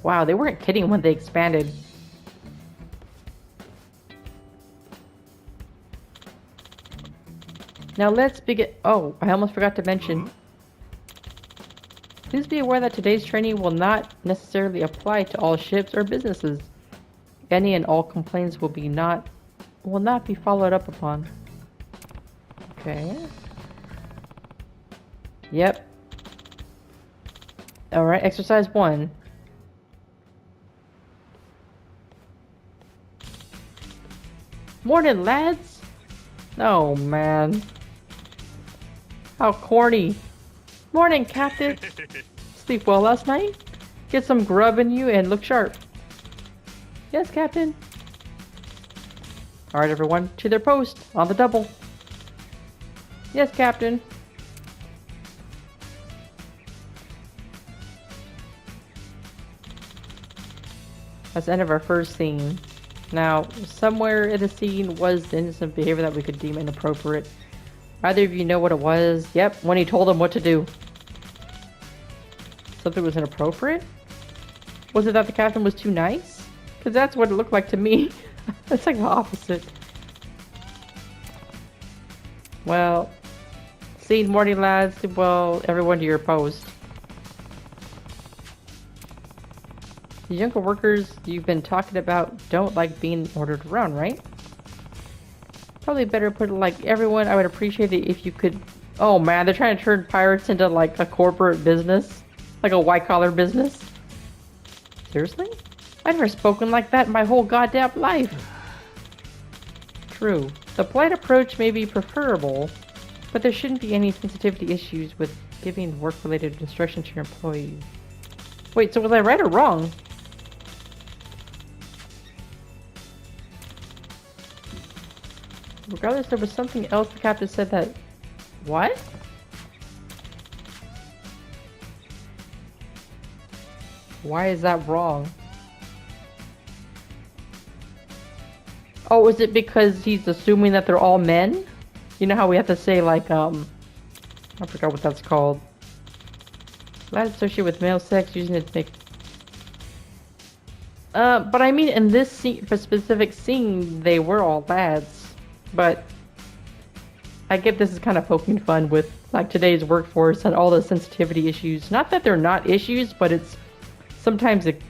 Wow, they weren't kidding when they expanded. Now let's begin. Oh, I almost forgot to mention. Please be aware that today's training will not necessarily apply to all ships or businesses. Any and all complaints will not be followed up upon. Okay. Yep. Alright, exercise 1. Morning, lads! Oh, man. How corny. Morning, Captain. Sleep well last night? Get some grub in you and look sharp. Yes, Captain. Alright, everyone, to their post, on the double. Yes, Captain. That's the end of our first scene. Now, somewhere in the scene was innocent behavior that we could deem inappropriate. Either of you know what it was? Yep, when he told them what to do. Something was inappropriate? Was it that the captain was too nice? Because that's what it looked like to me. It's like the opposite. Well, scene morning, lads. Well, everyone to your post. The younger workers you've been talking about don't like being ordered around, right? Probably better put it like, everyone, I would appreciate it if you could... Oh man, they're trying to turn pirates into like a corporate business. Like a white-collar business. Seriously? I've never spoken like that in my whole goddamn life. True. The polite approach may be preferable, but there shouldn't be any sensitivity issues with giving work-related instruction to your employees. Wait, so was I right or wrong? Regardless, there was something else the captain said that... What? Why is that wrong? Oh, is it because he's assuming that they're all men? You know how we have to say like, I forgot what that's called. Lads associated with male sex using it to make... but I mean in this scene, for specific scene, they were all lads. But I get this is kind of poking fun with like today's workforce and all the sensitivity issues. Not that they're not issues, but it's sometimes it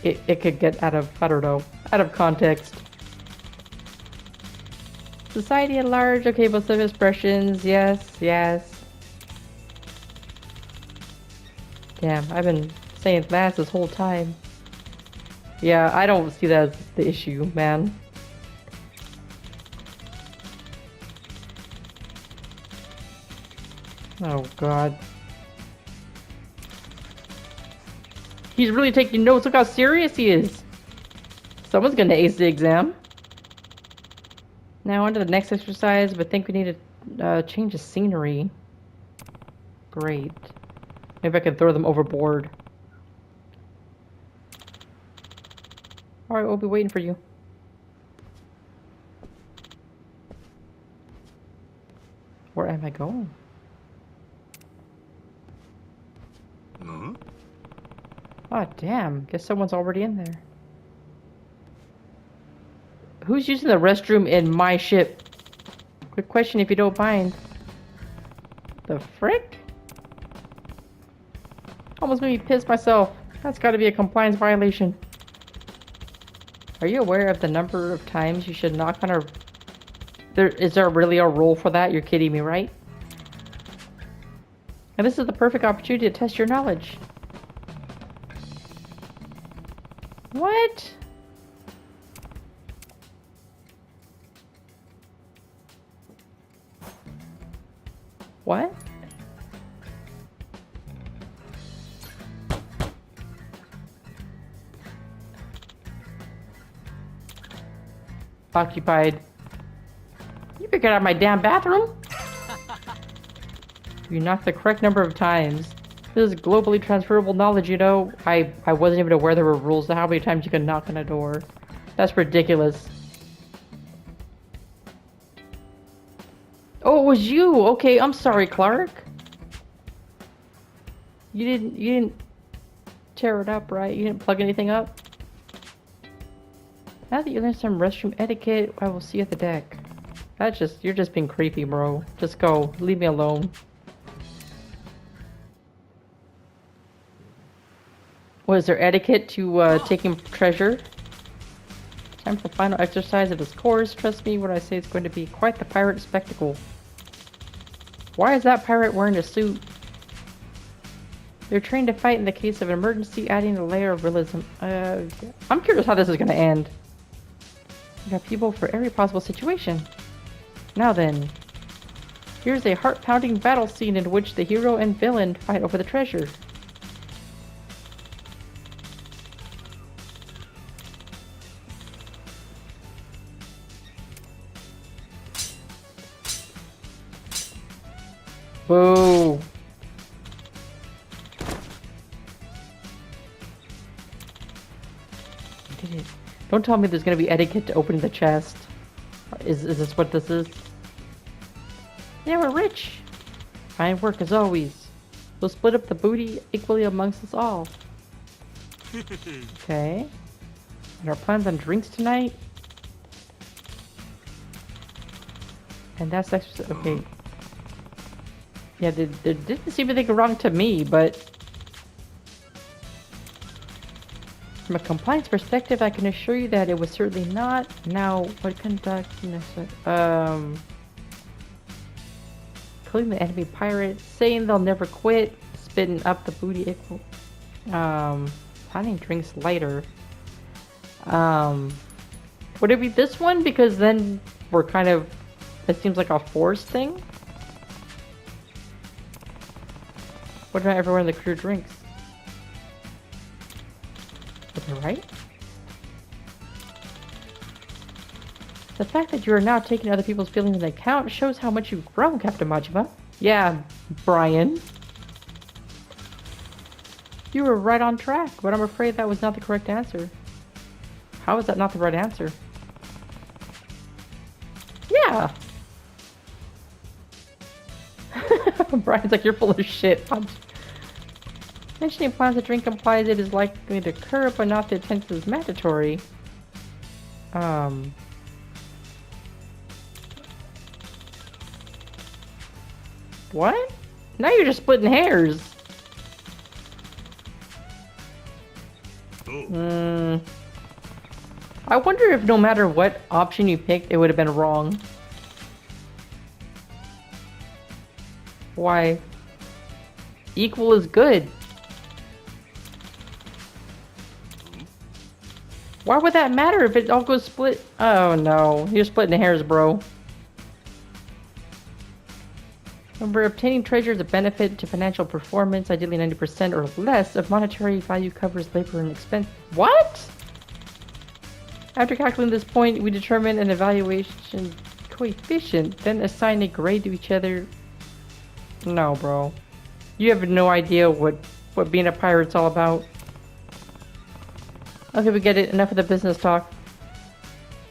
could get out of, I don't know, out of context. Society at large, okay, but some expressions, yes, yes. Damn, I've been saying lads this whole time. Yeah, I don't see that as the issue, man. Oh god. He's really taking notes. Look how serious he is. Someone's gonna ace the exam. Now on to the next exercise, but I think we need to change the scenery. Great. Maybe I can throw them overboard. Alright, we'll be waiting for you. Where am I going? Oh, damn. Guess someone's already in there. Who's using the restroom in my ship? Quick question if you don't mind. The frick? Almost made me piss myself. That's gotta be a compliance violation. Are you aware of the number of times you should knock on a... Is there really a rule for that? You're kidding me, right? And this is the perfect opportunity to test your knowledge. What? What? Occupied. You better get out of my damn bathroom. You knocked the correct number of times. This is globally transferable knowledge, you know. I wasn't even aware there were rules to how many times you can knock on a door. That's ridiculous. Oh, it was you. Okay, I'm sorry, Clark. You didn't tear it up, right? You didn't plug anything up? Now that you learned some restroom etiquette, I will see you at the deck. You're just being creepy, bro. Just go. Leave me alone. Was there etiquette to taking treasure? Time for the final exercise of this course. Trust me when I say it's going to be quite the pirate spectacle. Why is that pirate wearing a suit? They're trained to fight in the case of an emergency, adding a layer of realism. I'm curious how this is going to end. We got people for every possible situation. Now then, here's a heart-pounding battle scene in which the hero and villain fight over the treasure. Boo! I did it. Don't tell me there's gonna be etiquette to opening the chest. Is this what this is? Yeah, we're rich. Fine work as always. We'll split up the booty equally amongst us all. Okay. And our plans on drinks tonight? And that's extra. Okay. Yeah, there didn't seem anything wrong to me, but from a compliance perspective, I can assure you that it was certainly not. Now, what conduct? Killing the enemy pirate, saying they'll never quit, spitting up the booty equal. Planning drinks later. Would it be this one? Because then we're kind of. It seems like a forced thing. What about everyone in the crew drinks? Is that right? The fact that you are now taking other people's feelings into account shows how much you've grown, Captain Majima. Yeah, Brian. You were right on track, but I'm afraid that was not the correct answer. How is that not the right answer? Yeah! Brian's like, you're full of shit. Mentioning plans to drink implies it is likely to occur, but not the intent is mandatory. What? Now you're just splitting hairs. I wonder if no matter what option you picked, it would have been wrong. Why? Equal is good. Why would that matter if it all goes split? Oh no, you're splitting hairs, bro. Remember, obtaining treasure is a benefit to financial performance. Ideally 90% or less of monetary value covers labor and expense. What? After calculating this point, we determine an evaluation coefficient, then assign a grade to each other. No, bro. You have no idea what being a pirate's all about. Okay, we get it. Enough of the business talk.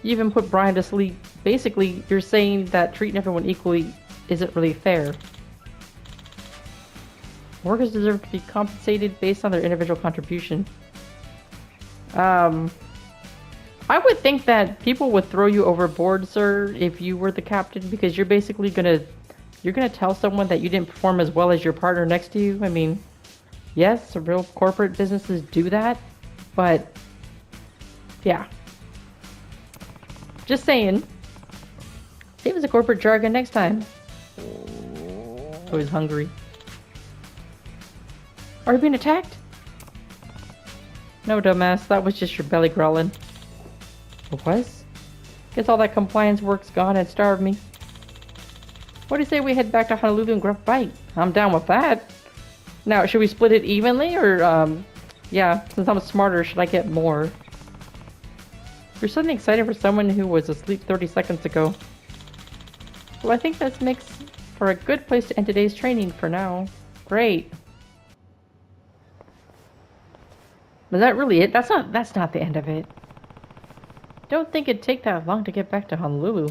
You even put Brian to sleep. Basically, you're saying that treating everyone equally isn't really fair. Workers deserve to be compensated based on their individual contribution. I would think that people would throw you overboard, sir, if you were the captain, because you're basically you're gonna tell someone that you didn't perform as well as your partner next to you. I mean, yes, real corporate businesses do that, but yeah. Just saying. Save us a corporate jargon next time. Oh, he's hungry. Are you being attacked? No, dumbass. That was just your belly growling. It was? Guess all that compliance work's gone and starved me. What do you say we head back to Honolulu and grab a bite? I'm down with that. Now, should we split it evenly, or, yeah, since I'm smarter, should I get more? You're suddenly excited for someone who was asleep 30 seconds ago. Well, I think that makes for a good place to end today's training for now. Great. Was that really it? That's not the end of it. Don't think it'd take that long to get back to Honolulu.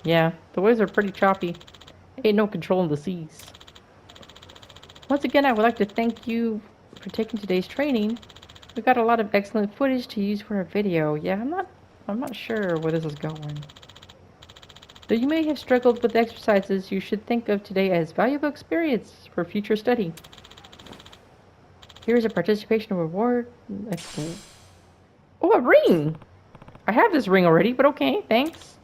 Yeah, the waves are pretty choppy. Ain't no controlling the seas. Once again, I would like to thank you for taking today's training. We got a lot of excellent footage to use for a video. Yeah, I'm not sure where this is going. Though you may have struggled with exercises, you should think of today as valuable experience for future study. Here's a participation reward. Oh, a ring! I have this ring already, but okay, thanks.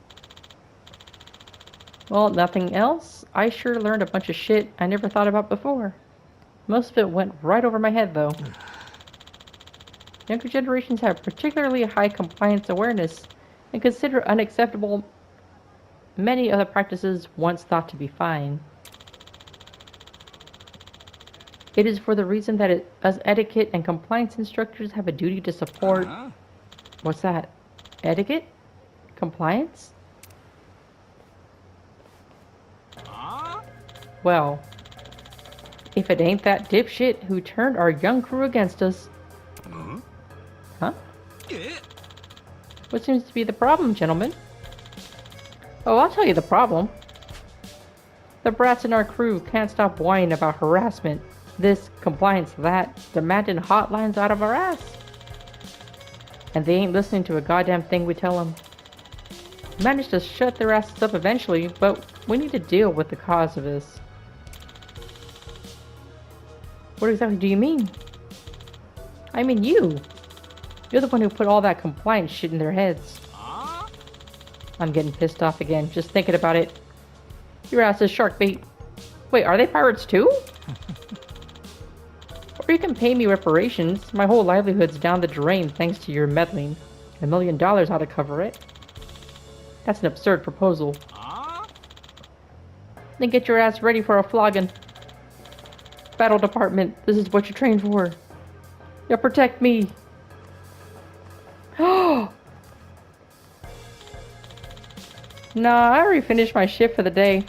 Well, nothing else. I sure learned a bunch of shit I never thought about before. Most of it went right over my head, though. Younger generations have particularly high compliance awareness and consider unacceptable many other practices once thought to be fine. It is for the reason that us etiquette and compliance instructors have a duty to support... What's that? Etiquette? Compliance? Well, if it ain't that dipshit who turned our young crew against us. Huh? What seems to be the problem, gentlemen? Oh, I'll tell you the problem. The brats in our crew can't stop whining about harassment, this, compliance, that, demanding hotlines out of our ass. And they ain't listening to a goddamn thing we tell them. We managed to shut their asses up eventually, but we need to deal with the cause of this. What exactly do you mean? I mean you. You're the one who put all that compliance shit in their heads. I'm getting pissed off again, just thinking about it. Your ass is shark bait. Wait, are they pirates too? Or you can pay me reparations. My whole livelihood's down the drain thanks to your meddling. $1 million ought to cover it. That's an absurd proposal. Then get your ass ready for a flogging. Battle department, this is what you trained for. You'll protect me. Oh! Nah, I already finished my shift for the day.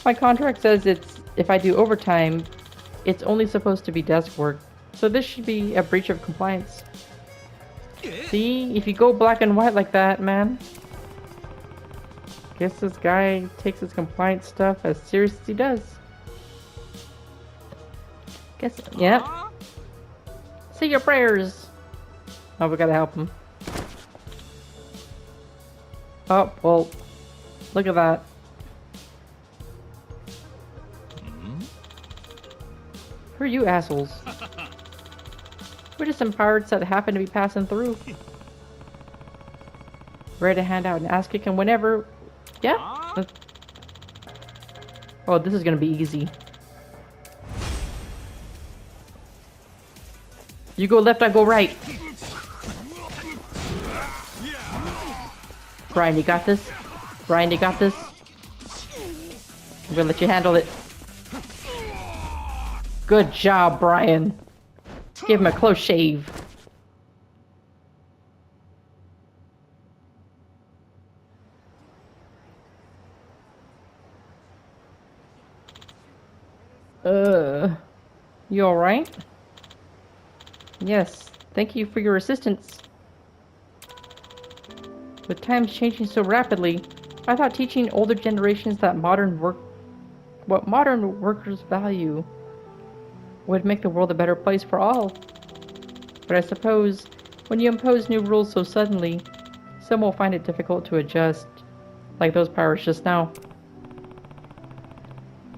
My contract says if I do overtime, it's only supposed to be desk work. So this should be a breach of compliance. See, if you go black and white like that, man. Guess this guy takes his compliance stuff as serious as he does. Guess, yeah. Say your prayers. Oh, we gotta help him. Oh, well, look at that. Who are you assholes? We're just some pirates that happen to be passing through. Ready to hand out an ass kicking whenever. Yeah. Oh, this is gonna be easy. You go left, I go right. Brian, you got this? Brian, you got this? I'm gonna let you handle it. Good job, Brian. Give him a close shave. You alright? Yes, thank you for your assistance. With times changing so rapidly, I thought teaching older generations that modern work what modern workers value would make the world a better place for all. But I suppose when you impose new rules so suddenly, some will find it difficult to adjust, like those pirates just now.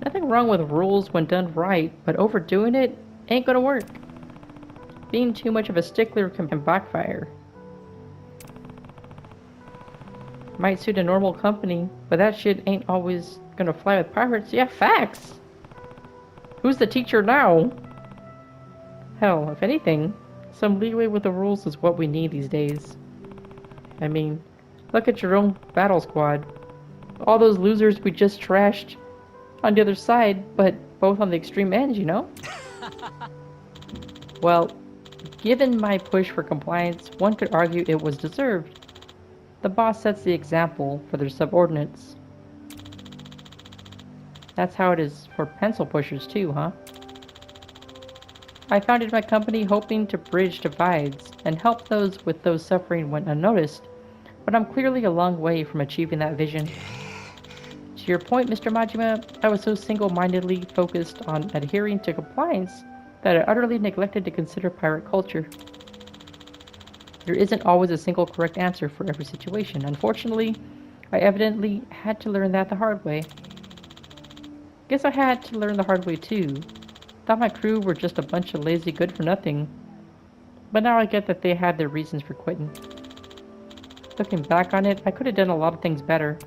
Nothing wrong with rules when done right, but overdoing it ain't gonna work. Being too much of a stickler can backfire. Might suit a normal company, but that shit ain't always gonna fly with pirates. Yeah, facts! Who's the teacher now? Hell, if anything, some leeway with the rules is what we need these days. I mean, look at your own battle squad. All those losers we just trashed on the other side, but both on the extreme ends, you know? Well, given my push for compliance, one could argue it was deserved. The boss sets the example for their subordinates. That's how it is for pencil pushers too, huh? I founded my company hoping to bridge divides and help those suffering went unnoticed, but I'm clearly a long way from achieving that vision. To your point, Mr. Majima, I was so single-mindedly focused on adhering to compliance that I utterly neglected to consider pirate culture. There isn't always a single correct answer for every situation. Unfortunately, I evidently had to learn that the hard way. Guess I had to learn the hard way too. Thought my crew were just a bunch of lazy good-for-nothing, but now I get that they had their reasons for quitting. Looking back on it, I could have done a lot of things better.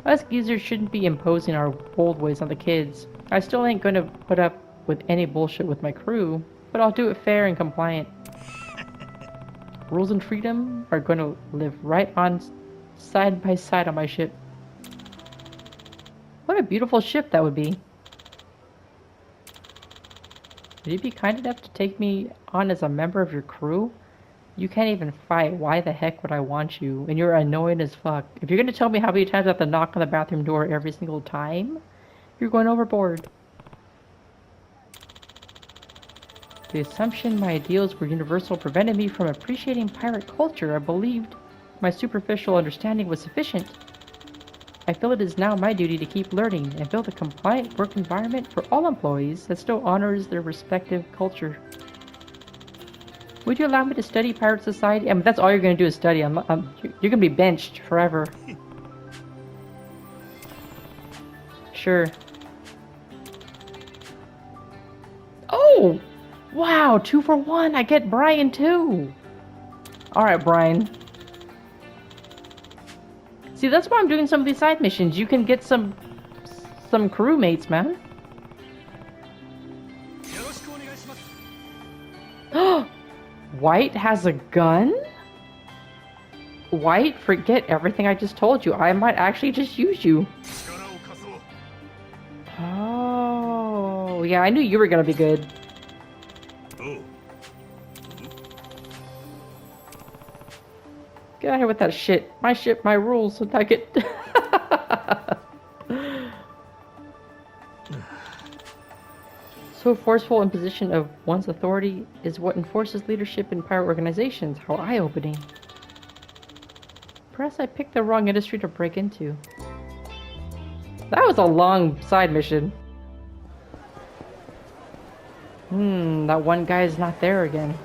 Us geezers shouldn't be imposing our old ways on the kids. I still ain't gonna put up with any bullshit with my crew, but I'll do it fair and compliant. Rules and freedom are gonna live right on side by side on my ship. What a beautiful ship that would be. Would you be kind enough to take me on as a member of your crew? You can't even fight. Why the heck would I want you? And you're annoying as fuck. If you're gonna tell me how many times I have to knock on the bathroom door every single time, you're going overboard. The assumption my ideals were universal prevented me from appreciating pirate culture. I believed my superficial understanding was sufficient. I feel it is now my duty to keep learning and build a compliant work environment for all employees that still honors their respective culture. Would you allow me to study pirate society? I mean, that's all you're going to do is study. You're going to be benched forever. Sure. Oh! Wow, 2 for 1. I get Brian too. Alright, Brian. See, that's why I'm doing some of these side missions. You can get some crewmates, man. White has a gun? White, forget everything I just told you. I might actually just use you. Oh, yeah, I knew you were gonna be good. Get out of here with that shit. My ship, my rules, so I get... So forceful imposition of one's authority is what enforces leadership in pirate organizations. How eye-opening. Perhaps I picked the wrong industry to break into. That was a long side mission. That one guy is not there again.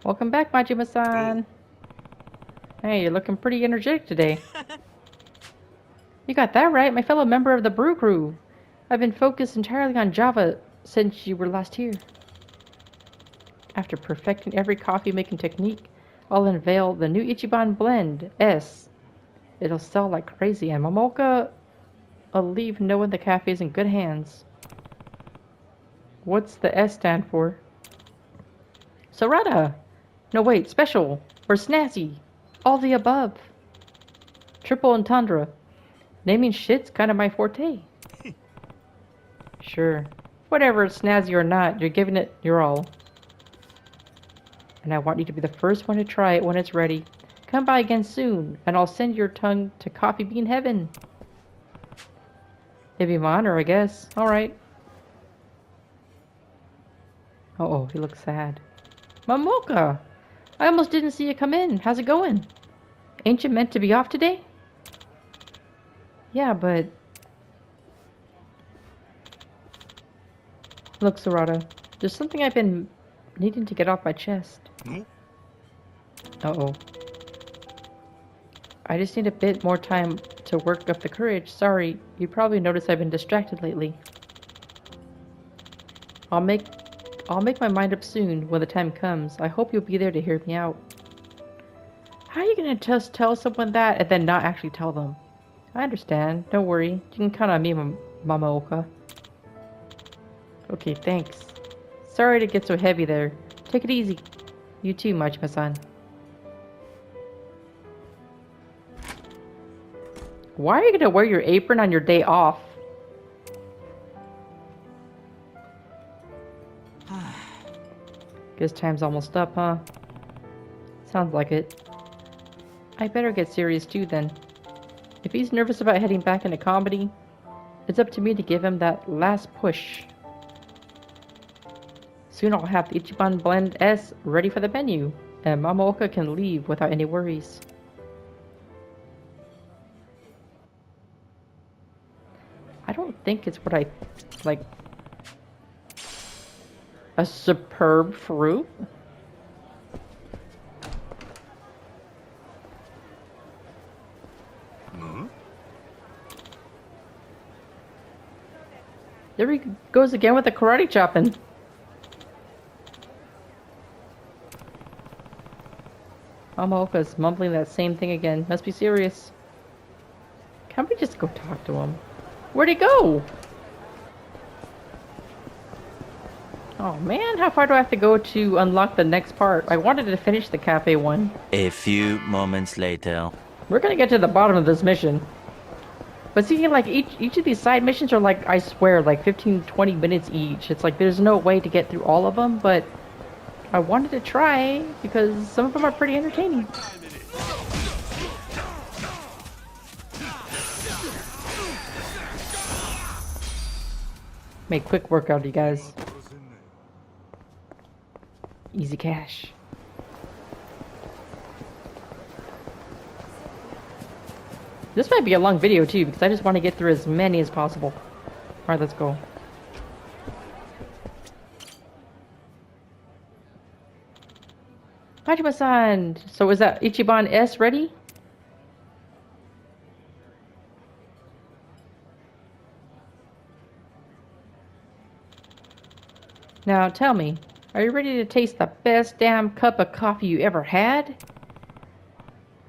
Welcome back, Majima-san. Hey, you're looking pretty energetic today. You got that right, my fellow member of the Brew Crew. I've been focused entirely on Java since you were last here. After perfecting every coffee-making technique, I'll unveil the new Ichiban Blend, S. It'll sell like crazy, and Momoka will leave knowing the cafe's in good hands. What's the S stand for? Serata! No wait, special! Or snazzy! All the above! Triple entendre. Naming shit's kind of my forte. Sure. Whatever, it's snazzy or not, you're giving it your all. And I want you to be the first one to try it when it's ready. Come by again soon, and I'll send your tongue to Coffee Bean Heaven. It'd be my honor, I guess. Alright. Uh-oh, he looks sad. Momoka! I almost didn't see you come in. How's it going? Ain't you meant to be off today? Yeah, but... Look, Sarada, there's something I've been needing to get off my chest. Uh-oh. I just need a bit more time to work up the courage. Sorry, you probably noticed I've been distracted lately. I'll make my mind up soon when the time comes. I hope you'll be there to hear me out. How are you gonna just tell someone that and then not actually tell them? I understand. Don't worry. You can count on me, Mamaoka. Okay, thanks. Sorry to get so heavy there. Take it easy. You too, Majima-san. Why are you gonna wear your apron on your day off? Guess time's almost up, huh? Sounds like it. I better get serious too then. If he's nervous about heading back into comedy, it's up to me to give him that last push. Soon I'll have the Ichiban Blend S ready for the menu, and Mamaoka can leave without any worries. I don't think it's what I like. A superb fruit? There he goes again with the karate chopping. Mamaoka's mumbling that same thing again. Must be serious. Can't we just go talk to him? Where'd he go? Oh man, how far do I have to go to unlock the next part? I wanted to finish the cafe one. A few moments later. We're gonna get to the bottom of this mission. But see, like, each of these side missions are like, I swear, like 15-20 minutes each. It's like there's no way to get through all of them, but I wanted to try because some of them are pretty entertaining. Make quick work out of you guys. Easy cash. This might be a long video too, because I just want to get through as many as possible. Alright, let's go. Majima-san! So is that Ichiban S ready? Now tell me, are you ready to taste the best damn cup of coffee you ever had?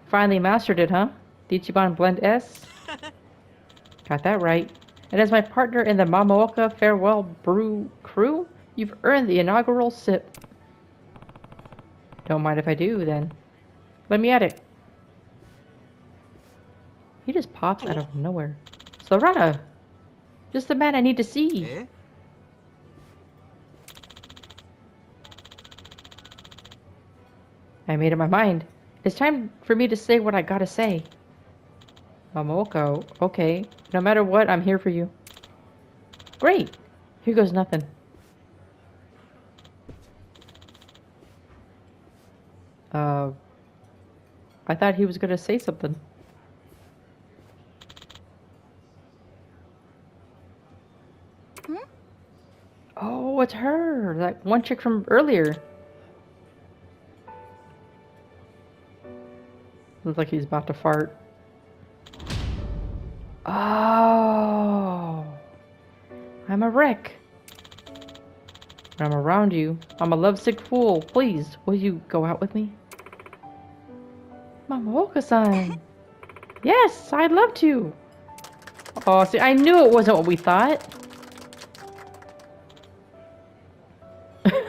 Finally mastered it, huh? The Ichiban Blend S? Got that right. And as my partner in the Mamaoka Farewell Brew crew, you've earned the inaugural sip. Don't mind if I do, then. Let me at it. He just pops out of nowhere. Sarada! Just the man I need to see. Eh? I made up my mind. It's time for me to say what I gotta say. Mamaoka, okay. No matter what, I'm here for you. Great! Here goes nothing. I thought he was gonna say something. Oh, it's her! That one chick from earlier. Looks like he's about to fart. Oh! I'm a wreck. When I'm around you, I'm a lovesick fool. Please, will you go out with me? Mamaoka-san! Yes, I'd love to! Oh, see, I knew it wasn't what we thought.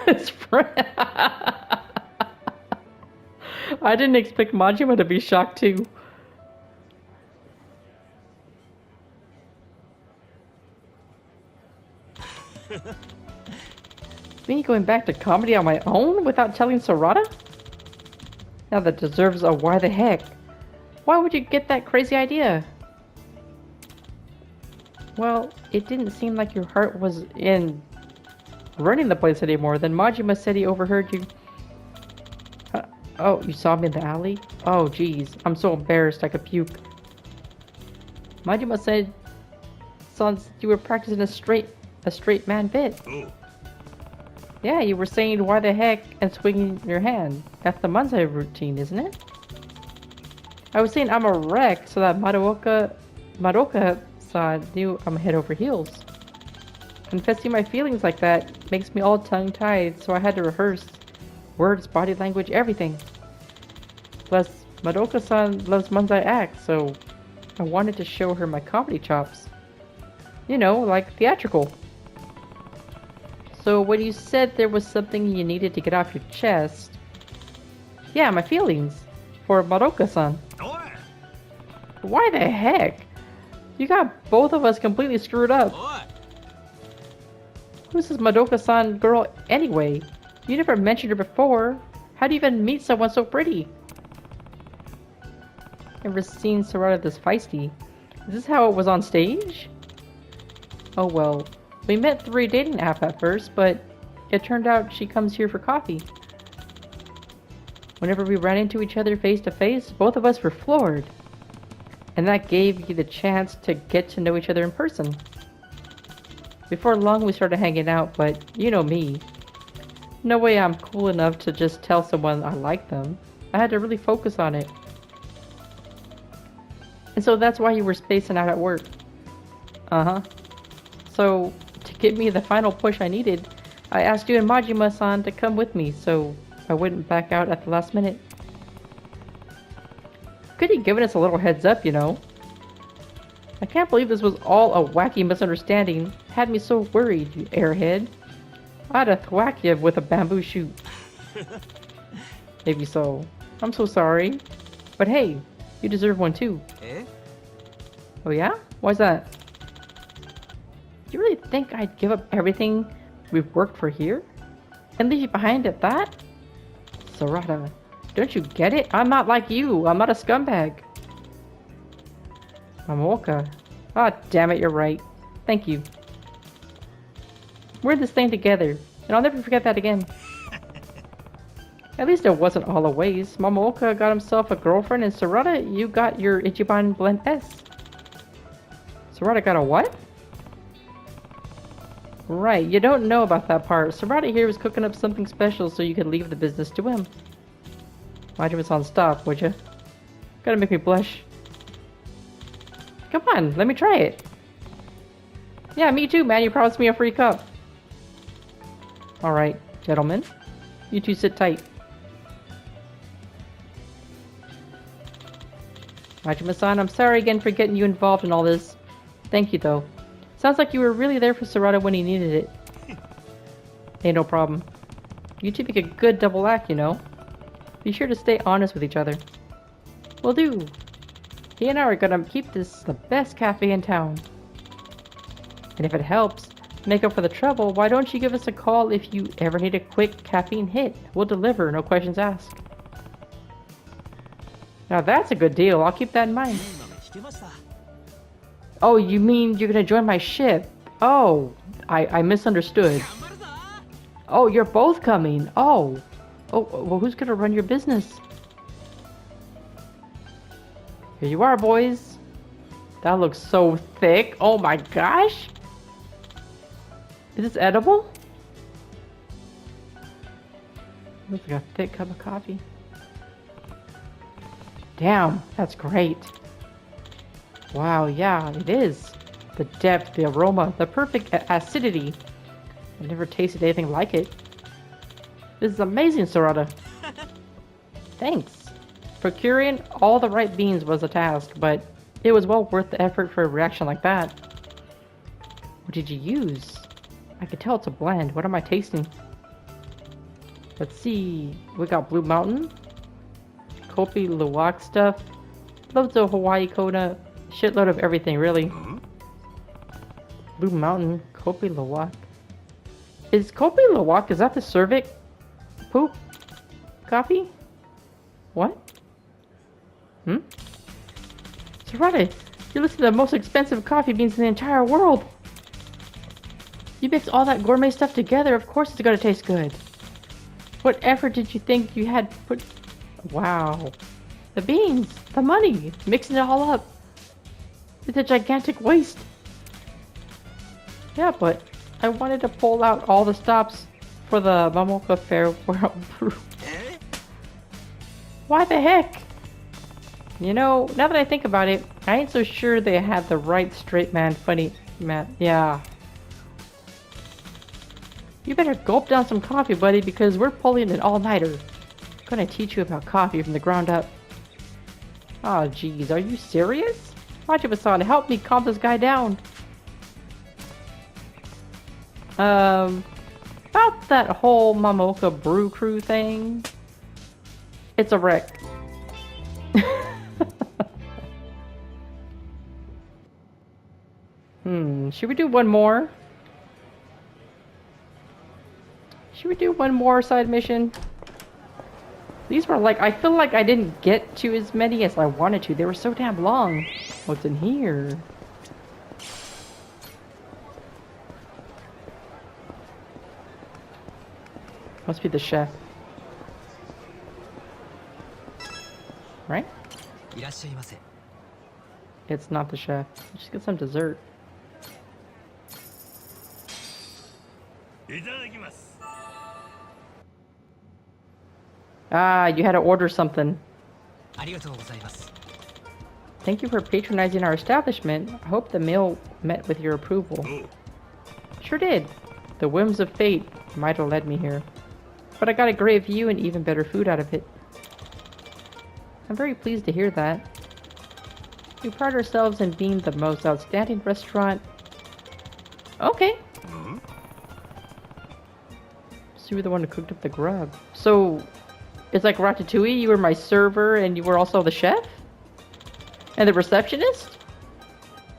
His friend. I didn't expect Majima to be shocked too. Me going back to comedy on my own without telling Sarada? Now that deserves a why the heck. Why would you get that crazy idea? Well, it didn't seem like your heart was in running the place anymore. Then Majima said he overheard you. Oh, you saw me in the alley? Oh, geez. I'm so embarrassed I could puke. Majima said, Sans, you were practicing a straight man bit. Oh, Yeah, you were saying why the heck and swinging your hand. That's the Manzai routine, isn't it? I was saying I'm a wreck so that Madoka-san knew I'm head over heels. Confessing my feelings like that makes me all tongue-tied, so I had to rehearse. Words, body language, everything. Plus, Madoka-san loves Manzai acts, so I wanted to show her my comedy chops. You know, like theatrical. So when you said there was something you needed to get off your chest... Yeah, my feelings. For Madoka-san. oi! Why the heck? You got both of us completely screwed up. Oi! Who's this Madoka-san girl anyway? You never mentioned her before. How do you even meet someone so pretty? Never seen Sarada this feisty. Is this how it was on stage? Oh well. We met through a dating app at first, but it turned out she comes here for coffee. Whenever we ran into each other face to face, both of us were floored. And that gave you the chance to get to know each other in person. Before long we started hanging out, but you know me. No way I'm cool enough to just tell someone I like them. I had to really focus on it. And so that's why you were spacing out at work. Uh-huh. So, to give me the final push I needed, I asked you and Majima-san to come with me, so I wouldn't back out at the last minute. Could have given us a little heads up, you know. I can't believe this was all a wacky misunderstanding. Had me so worried, you airhead. I'd have thwacked you with a bamboo shoot. Maybe so. I'm so sorry. But hey, you deserve one too. Eh? Oh yeah? Why's that? You really think I'd give up everything we've worked for here? And leave you behind at that? Sarada, don't you get it? I'm not like you. I'm not a scumbag. Mamoka. Ah, damn it, you're right. Thank you. We're in this thing together, and I'll never forget that again. At least it wasn't all a waste. Mamoka got himself a girlfriend, and Sarada, you got your Ichiban Blend S. Sarada got a what? Right, you don't know about that part. Sarada here was cooking up something special so you could leave the business to him. Majima-san, stop, would you? Gotta make me blush. Come on, let me try it. Yeah, me too, man. You promised me a free cup. Alright, gentlemen. You two sit tight. Majima-san, I'm sorry again for getting you involved in all this. Thank you, though. Sounds like you were really there for Sarada when he needed it. Hey, no problem. You two make a good double act, you know. Be sure to stay honest with each other. Will do. He and I are gonna keep this the best cafe in town. And if it helps make up for the trouble, why don't you give us a call if you ever need a quick caffeine hit? We'll deliver, no questions asked. Now that's a good deal. I'll keep that in mind. Oh, you mean you're gonna join my ship? Oh, I misunderstood. Oh, you're both coming. Oh, well, who's gonna run your business? Here you are, boys. That looks so thick. Oh my gosh. Is this edible? Looks like a thick cup of coffee. Damn, that's great. Wow, yeah, it is. The depth, the aroma, the perfect acidity. I've never tasted anything like it. This is amazing, Sarada. Thanks. Procuring all the right beans was a task, but it was well worth the effort for a reaction like that. What did you use? I could tell it's a blend. What am I tasting? Let's see. We got Blue Mountain, Kopi Luwak stuff, loads of Hawaii Kona, shitload of everything, really. Blue Mountain, Kopi Luwak. Is Kopi Luwak, is that the cervix poop coffee? What? Sarada, you're listed the most expensive coffee beans in the entire world. You mix all that gourmet stuff together, of course it's gonna taste good. What effort did you think you had put Wow. The beans! The money! Mixing it all up! It's a gigantic waste! Yeah, but I wanted to pull out all the stops for the Mamoka Fair World Brew. Why the heck? You know, now that I think about it, I ain't so sure they had the right straight man funny man. Yeah. You better gulp down some coffee, buddy, because we're pulling an all-nighter. Gonna teach you about coffee from the ground up. Oh, geez, are you serious? Majima-san, help me calm this guy down. About that whole Mamoka Brew Crew thing. It's a wreck. Should we do one more? Should we do one more side mission? These were like, I feel like I didn't get to as many as I wanted to. They were so damn long. What's in here? Must be the chef. Right? It's not the chef. Just get some dessert. Ah, you had to order something. Thank you for patronizing our establishment. I hope the meal met with your approval. Sure did. The whims of fate might have led me here. But I got a great view and even better food out of it. I'm very pleased to hear that. We pride ourselves in being the most outstanding restaurant. Okay. So you were the one who cooked up the grub. So, it's like Ratatouille, you were my server and you were also the chef? And the receptionist?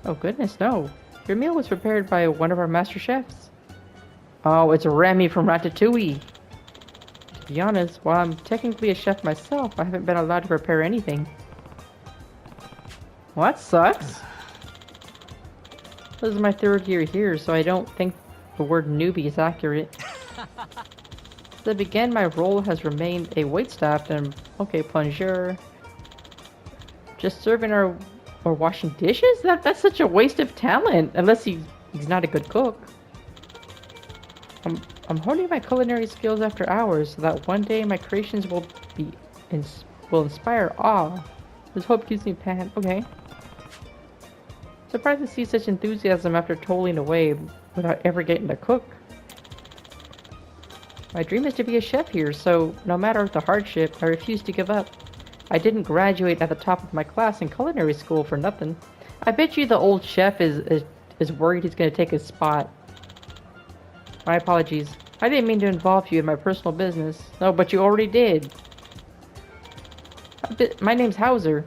Oh goodness, no. Your meal was prepared by one of our master chefs. Oh, it's Remy from Ratatouille. To be honest, while I'm technically a chef myself, I haven't been allowed to prepare anything. Well, that sucks. This is my third year here, so I don't think the word newbie is accurate. Since I began, my role has remained a waitstaff and, okay, plongeur. Just serving or washing dishes? That's such a waste of talent, unless he's not a good cook. I'm honing my culinary skills after hours so that one day my creations will inspire awe. This hope keeps me pan. Okay. Surprised to see such enthusiasm after toiling away without ever getting to cook. My dream is to be a chef here, so no matter the hardship, I refuse to give up. I didn't graduate at the top of my class in culinary school for nothing. I bet you the old chef is worried he's going to take his spot. My apologies. I didn't mean to involve you in my personal business. No, but you already did. My name's Hauser.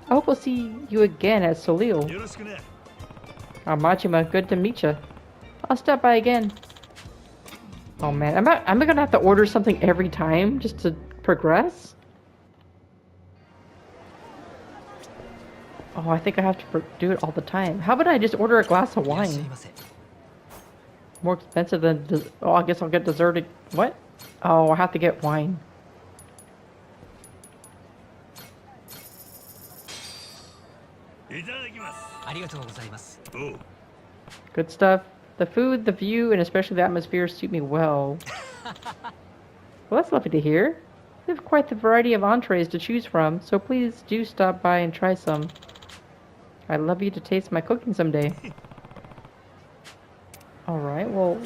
I hope we'll see you again at Solil. Majima, good to meet you. I'll stop by again. Oh man, am I gonna have to order something every time just to progress? Oh, I think I have to do it all the time. How about I just order a glass of wine? More expensive than... Oh, I guess I'll get dessert. What? Oh, I have to get wine. Good stuff. The food, the view, and especially the atmosphere suit me well. Well, that's lovely to hear. We have quite the variety of entrees to choose from, so please do stop by and try some. I'd love you to taste my cooking someday. Alright, well...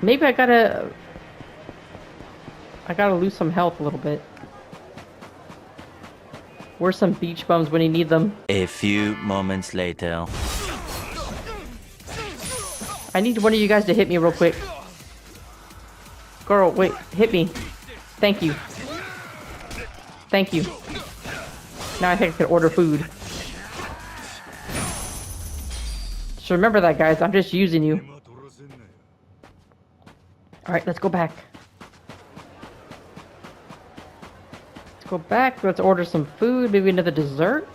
Maybe I gotta lose some health a little bit. Where's some beach bums when you need them? A few moments later. I need one of you guys to hit me real quick. Goro, wait, hit me. Thank you. Thank you. Now I think I can order food. Just remember that, guys. I'm just using you. Alright, let's go back. Let's go back. Let's order some food. Maybe another dessert.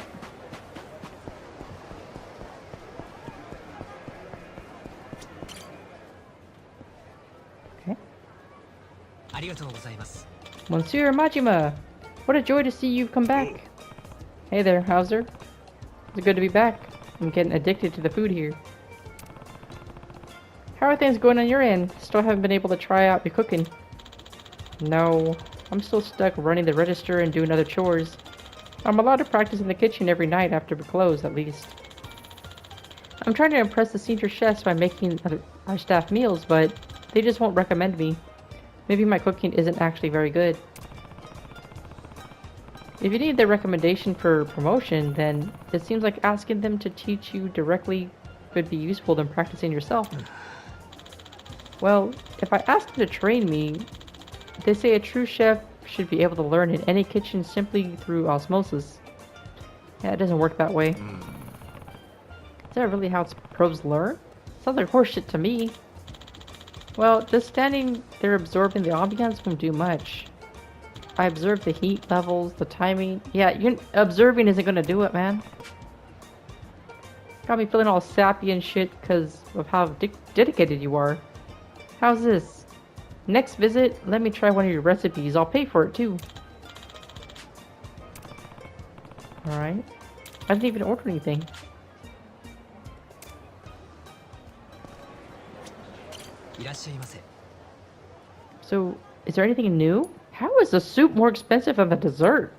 Okay. Monsieur Majima. What a joy to see you come back. Hey there, Hauser. It's good to be back. I'm getting addicted to the food here. How are things going on your end? Still haven't been able to try out your cooking. No, I'm still stuck running the register and doing other chores. I'm allowed to practice in the kitchen every night after we close, at least. I'm trying to impress the senior chefs by making our staff meals, but they just won't recommend me. Maybe my cooking isn't actually very good. If you need their recommendation for promotion, then it seems like asking them to teach you directly could be useful than practicing yourself. Well, if I ask them to train me, they say a true chef should be able to learn in any kitchen simply through osmosis. Yeah, it doesn't work that way. Is that really how pros learn? Sounds like horseshit to me. Well, just standing there absorbing the ambiance won't do much. I observe the heat levels, the timing. Yeah, observing isn't gonna do it, man. Got me feeling all sappy and shit because of how dedicated you are. How's this? Next visit, let me try one of your recipes. I'll pay for it too. Alright. I didn't even order anything. So, is there anything new? How is the soup more expensive than the dessert?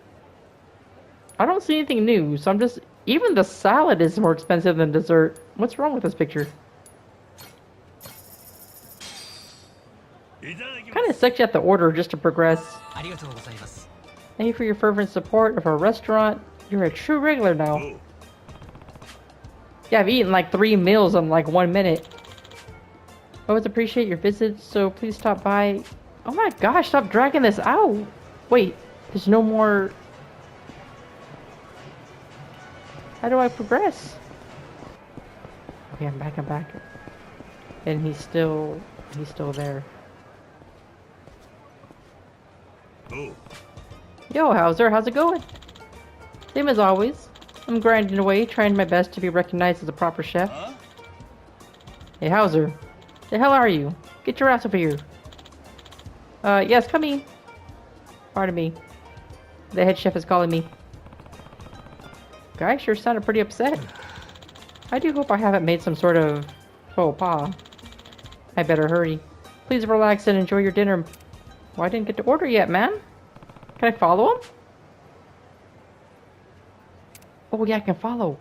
I don't see anything new, so I'm just... Even the salad is more expensive than dessert. What's wrong with this picture? Kinda sucks you have to order just to progress. Thank you for your fervent support of our restaurant. You're a true regular now. Yeah, I've eaten like 3 meals in like 1 minute. I always appreciate your visits, so please stop by. Oh my gosh, stop dragging this out! Wait, there's no more... How do I progress? Okay, I'm back. And he's still there. Yo, Hauser, how's it going? Same as always. I'm grinding away, trying my best to be recognized as a proper chef. Hey, Hauser. The hell are you? Get your ass over here. Yes, come in. Pardon me. The head chef is calling me. Guy sure sounded pretty upset. I do hope I haven't made some sort of faux pas. I better hurry. Please relax and enjoy your dinner. Well, I didn't get to order yet, man. Can I follow him? Oh yeah, I can follow.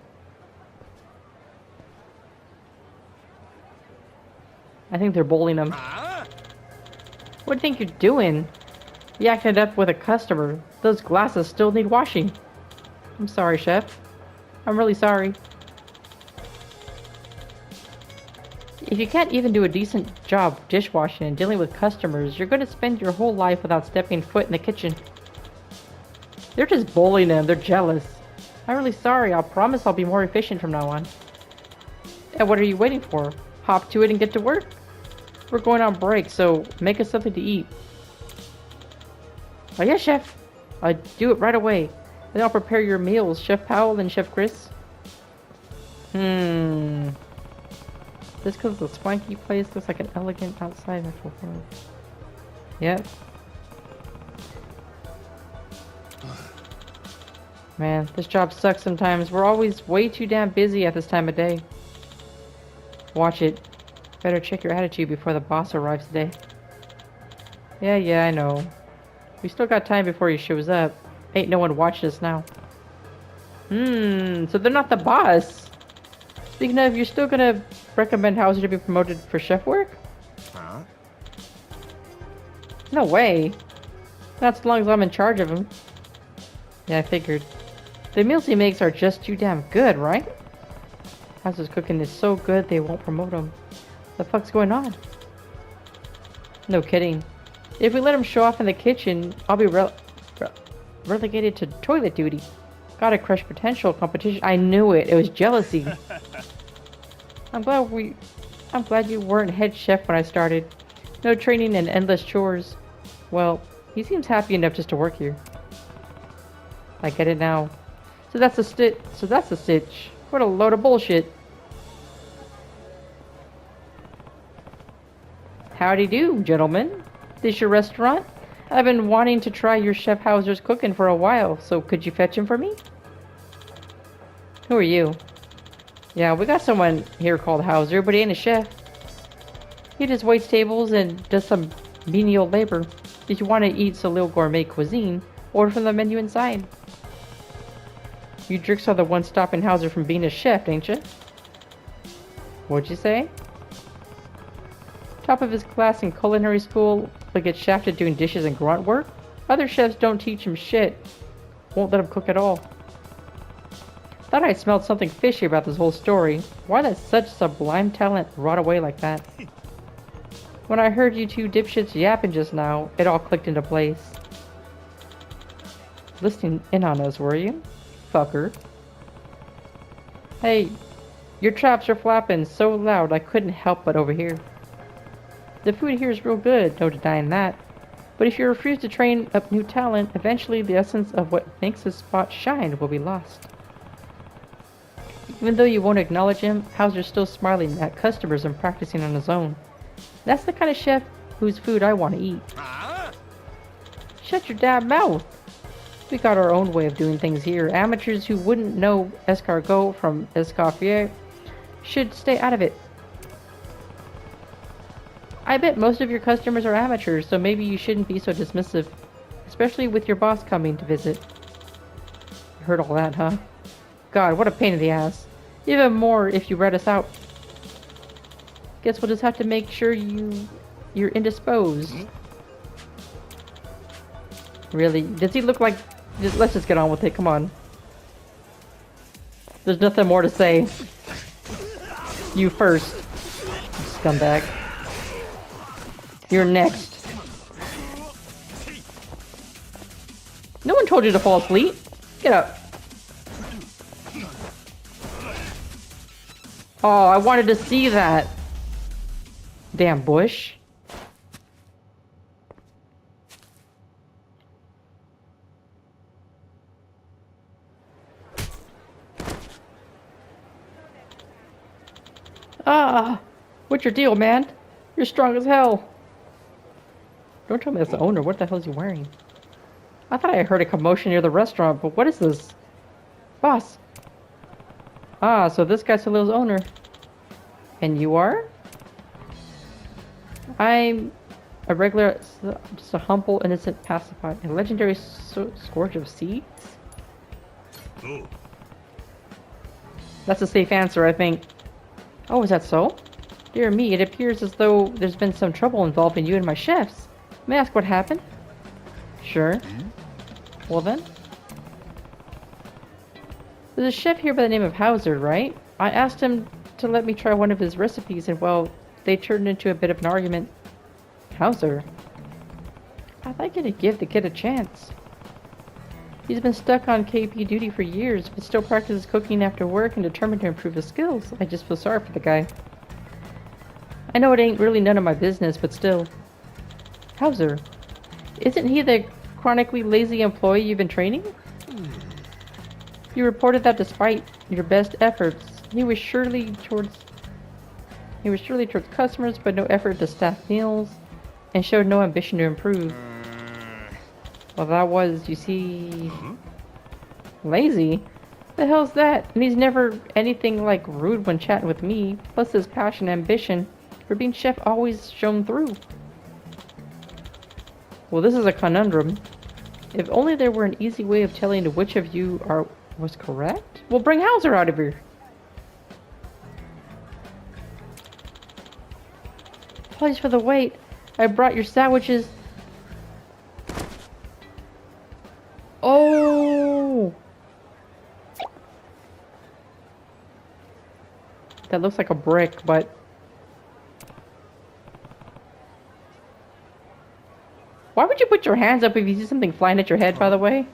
I think they're bullying him. What do you think you're doing? You acted up with a customer. Those glasses still need washing. I'm sorry, chef. I'm really sorry. If you can't even do a decent job dishwashing and dealing with customers, you're going to spend your whole life without stepping foot in the kitchen. They're just bullying him. They're jealous. I'm really sorry. I'll promise I'll be more efficient from now on. And what are you waiting for? Hop to it and get to work. We're going on break, so make us something to eat. Oh yeah, chef. I'll do it right away. Then I'll prepare your meals, Chef Powell and Chef Chris. This because the swanky place looks like an elegant outside natural form. Yep. Man, this job sucks sometimes. We're always way too damn busy at this time of day. Watch it. Better check your attitude before the boss arrives today. Yeah, I know. We still got time before he shows up. Ain't no one watching us now. So they're not the boss. Speaking of, you're still gonna recommend Hauser to be promoted for chef work? Huh? No way. Not as long as I'm in charge of him. Yeah, I figured. The meals he makes are just too damn good, right? Hauser's cooking is so good they won't promote him. The fuck's going on? No kidding. If we let him show off in the kitchen, I'll be relegated to toilet duty. Gotta crush potential competition. I knew it. It was jealousy. I'm glad you weren't head chef when I started. No training and endless chores. Well, he seems happy enough just to work here. I get it now. So that's a stitch. What a load of bullshit. Howdy do, gentlemen. This your restaurant? I've been wanting to try your Chef Hauser's cooking for a while, so could you fetch him for me? Who are you? Yeah, we got someone here called Hauser, but he ain't a chef. He just waits tables and does some menial labor. If you want to eat some little gourmet cuisine, order from the menu inside. You jerks are the one stopping Hauser from being a chef, ain't you? What'd you say? Top of his class in culinary school, but gets shafted doing dishes and grunt work? Other chefs don't teach him shit. Won't let him cook at all. Thought I smelled something fishy about this whole story. Why let such sublime talent rot away like that? When I heard you two dipshits yapping just now, it all clicked into place. Listening in on us, were you? Fucker. Hey, your traps are flapping so loud I couldn't help but overhear. The food here is real good, no denying that. But if you refuse to train up new talent, eventually the essence of what makes this spot shine will be lost. Even though you won't acknowledge him, Hauser's still smiling at customers and practicing on his own. That's the kind of chef whose food I want to eat. Shut your damn mouth! We got our own way of doing things here. Amateurs who wouldn't know escargot from escoffier should stay out of it. I bet most of your customers are amateurs, so maybe you shouldn't be so dismissive. Especially with your boss coming to visit. You heard all that, huh? God, what a pain in the ass. Even more if you rat us out. Guess we'll just have to make sure you're indisposed. Really? Does he look like... Let's just get on with it, come on. There's nothing more to say. You first, scumbag. You're next. No one told you to fall asleep. Get up. Oh, I wanted to see that. Damn bush. Ah, what's your deal, man? You're strong as hell. Don't tell me that's the owner. What the hell is he wearing? I thought I heard a commotion near the restaurant, but what is this? Boss. Ah, so this guy's Salil's owner. And you are? I'm a regular, just a humble, innocent pacifier. A legendary scourge of seeds? That's a safe answer, I think. Oh, is that so? Dear me, it appears as though there's been some trouble involving you and my chefs. May I ask what happened? Sure. Well then. There's a chef here by the name of Hauser, right? I asked him to let me try one of his recipes and, well, they turned into a bit of an argument. Hauser? I'd like you to give the kid a chance. He's been stuck on KP duty for years, but still practices cooking after work and determined to improve his skills. I just feel sorry for the guy. I know it ain't really none of my business, but still. Hauser, isn't he the chronically lazy employee you've been training? You reported that despite your best efforts, he was surely towards customers, but no effort to staff meals, and showed no ambition to improve. Well, that was, you see, lazy. The hell's that? And he's never anything like rude when chatting with me. Plus his passion and ambition for being chef always shone through. Well, this is a conundrum. If only there were an easy way of telling which of you was correct. Well, bring Hauser out of here. Apologies for the wait. I brought your sandwiches. Oh! That looks like a brick, but... Why would you put your hands up if you see something flying at your head, by the way?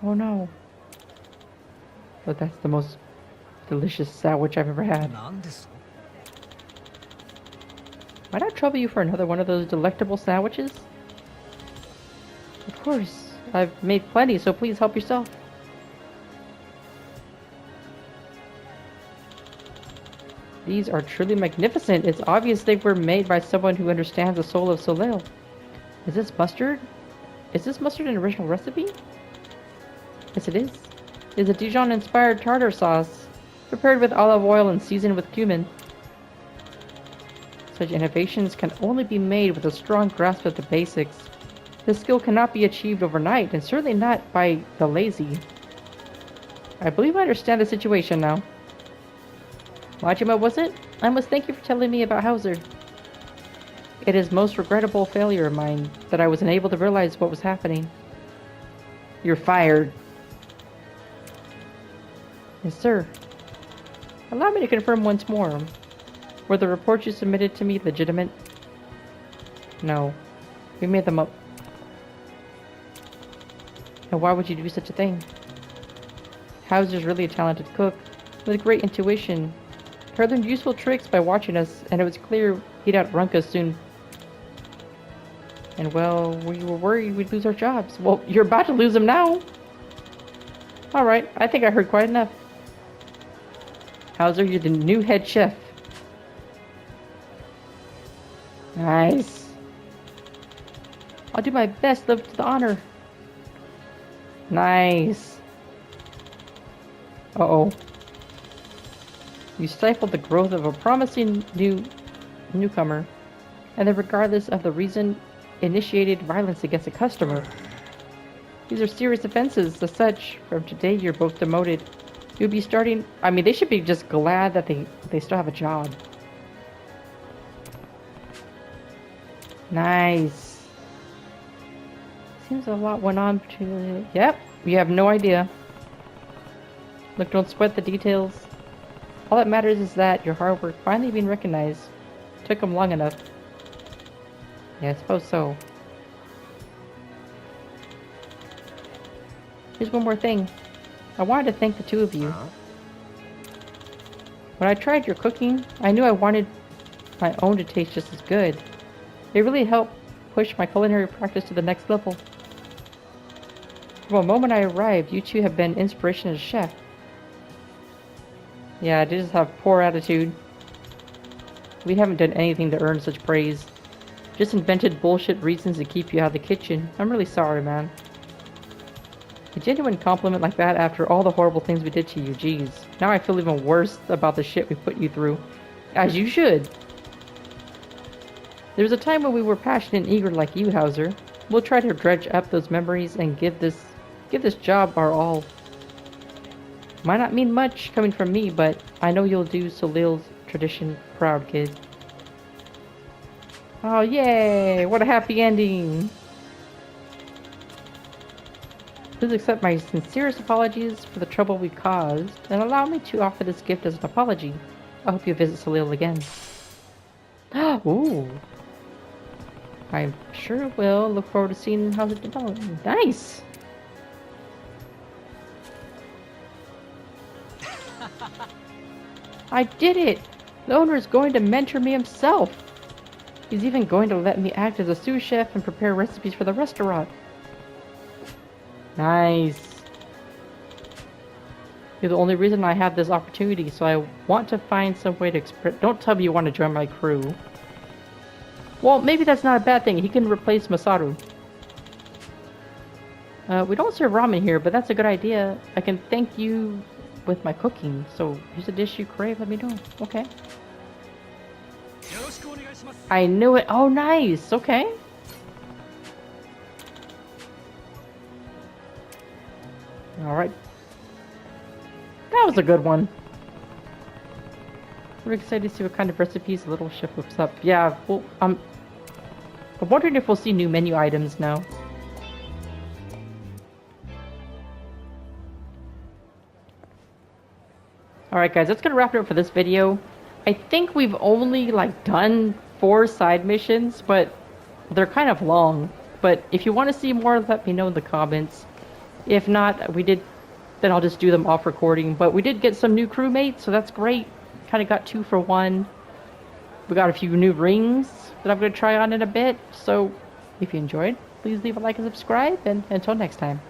Oh no. But that's the most delicious sandwich I've ever had. Might I trouble you for another one of those delectable sandwiches? Of course. I've made plenty, so please help yourself. These are truly magnificent. It's obvious they were made by someone who understands the soul of Soleil. Is this mustard? Is this mustard an original recipe? Yes, it is. It is a Dijon-inspired tartar sauce, prepared with olive oil and seasoned with cumin. Such innovations can only be made with a strong grasp of the basics. This skill cannot be achieved overnight, and certainly not by the lazy. I believe I understand the situation now. Majima, was it? I must thank you for telling me about Hauser. It is most regrettable failure of mine that I was unable to realize what was happening. You're fired. Yes, sir. Allow me to confirm once more. Were the reports you submitted to me legitimate? No. We made them up. And why would you do such a thing? Hauser's really a talented cook, with great intuition. He learned useful tricks by watching us, and it was clear he'd outrun us soon. And well, we were worried we'd lose our jobs. Well, you're about to lose them now! Alright, I think I heard quite enough. Hauser, you're the new head chef. Nice. I'll do my best to live to the honor. Nice. Uh-oh. You stifled the growth of a promising newcomer, and then regardless of the reason, initiated violence against a customer. These are serious offenses. As such, from today you're both demoted. You'll be starting... I mean, they should be just glad that they still have a job. Nice. Seems a lot went on between... Yep, you have no idea. Look, don't sweat the details. All that matters is that your hard work finally being recognized. Took them long enough. Yeah, I suppose so. Here's one more thing. I wanted to thank the two of you. When I tried your cooking, I knew I wanted my own to taste just as good. It really helped push my culinary practice to the next level. From the moment I arrived, you two have been inspiration as a chef. Yeah, they just have poor attitude. We haven't done anything to earn such praise. Just invented bullshit reasons to keep you out of the kitchen. I'm really sorry, man. A genuine compliment like that after all the horrible things we did to you, geez. Now I feel even worse about the shit we put you through. As you should. There was a time when we were passionate and eager like you, Hauser. We'll try to dredge up those memories and give this job our all. Might not mean much coming from me, but I know you'll do Soleil's tradition proud, kid. Oh, yay! What a happy ending! Please accept my sincerest apologies for the trouble we caused, and allow me to offer this gift as an apology. I hope you visit Soleil again. Ooh! I sure will. Look forward to seeing how it develops. Nice! I did it! The owner is going to mentor me himself! He's even going to let me act as a sous chef and prepare recipes for the restaurant. Nice. You're the only reason I have this opportunity, so I want to find some way to express... Don't tell me you want to join my crew. Well, maybe that's not a bad thing. He can replace Masaru. We don't serve ramen here, but that's a good idea. I can thank you with my cooking, so here's a dish you crave, let me know. Okay. I knew it. Oh, nice. Okay. Alright. That was a good one. We're excited to see what kind of recipes the little chef whips up. Yeah, well, I'm wondering if we'll see new menu items now. Alright guys, that's gonna wrap it up for this video. I think we've only done 4 side missions, but they're kind of long. But if you want to see more, let me know in the comments. If not, then I'll just do them off recording. But we did get some new crewmates, so that's great. Kind of got 2 for 1. We got a few new rings that I'm going to try on in a bit. So if you enjoyed, please leave a like and subscribe. And until next time.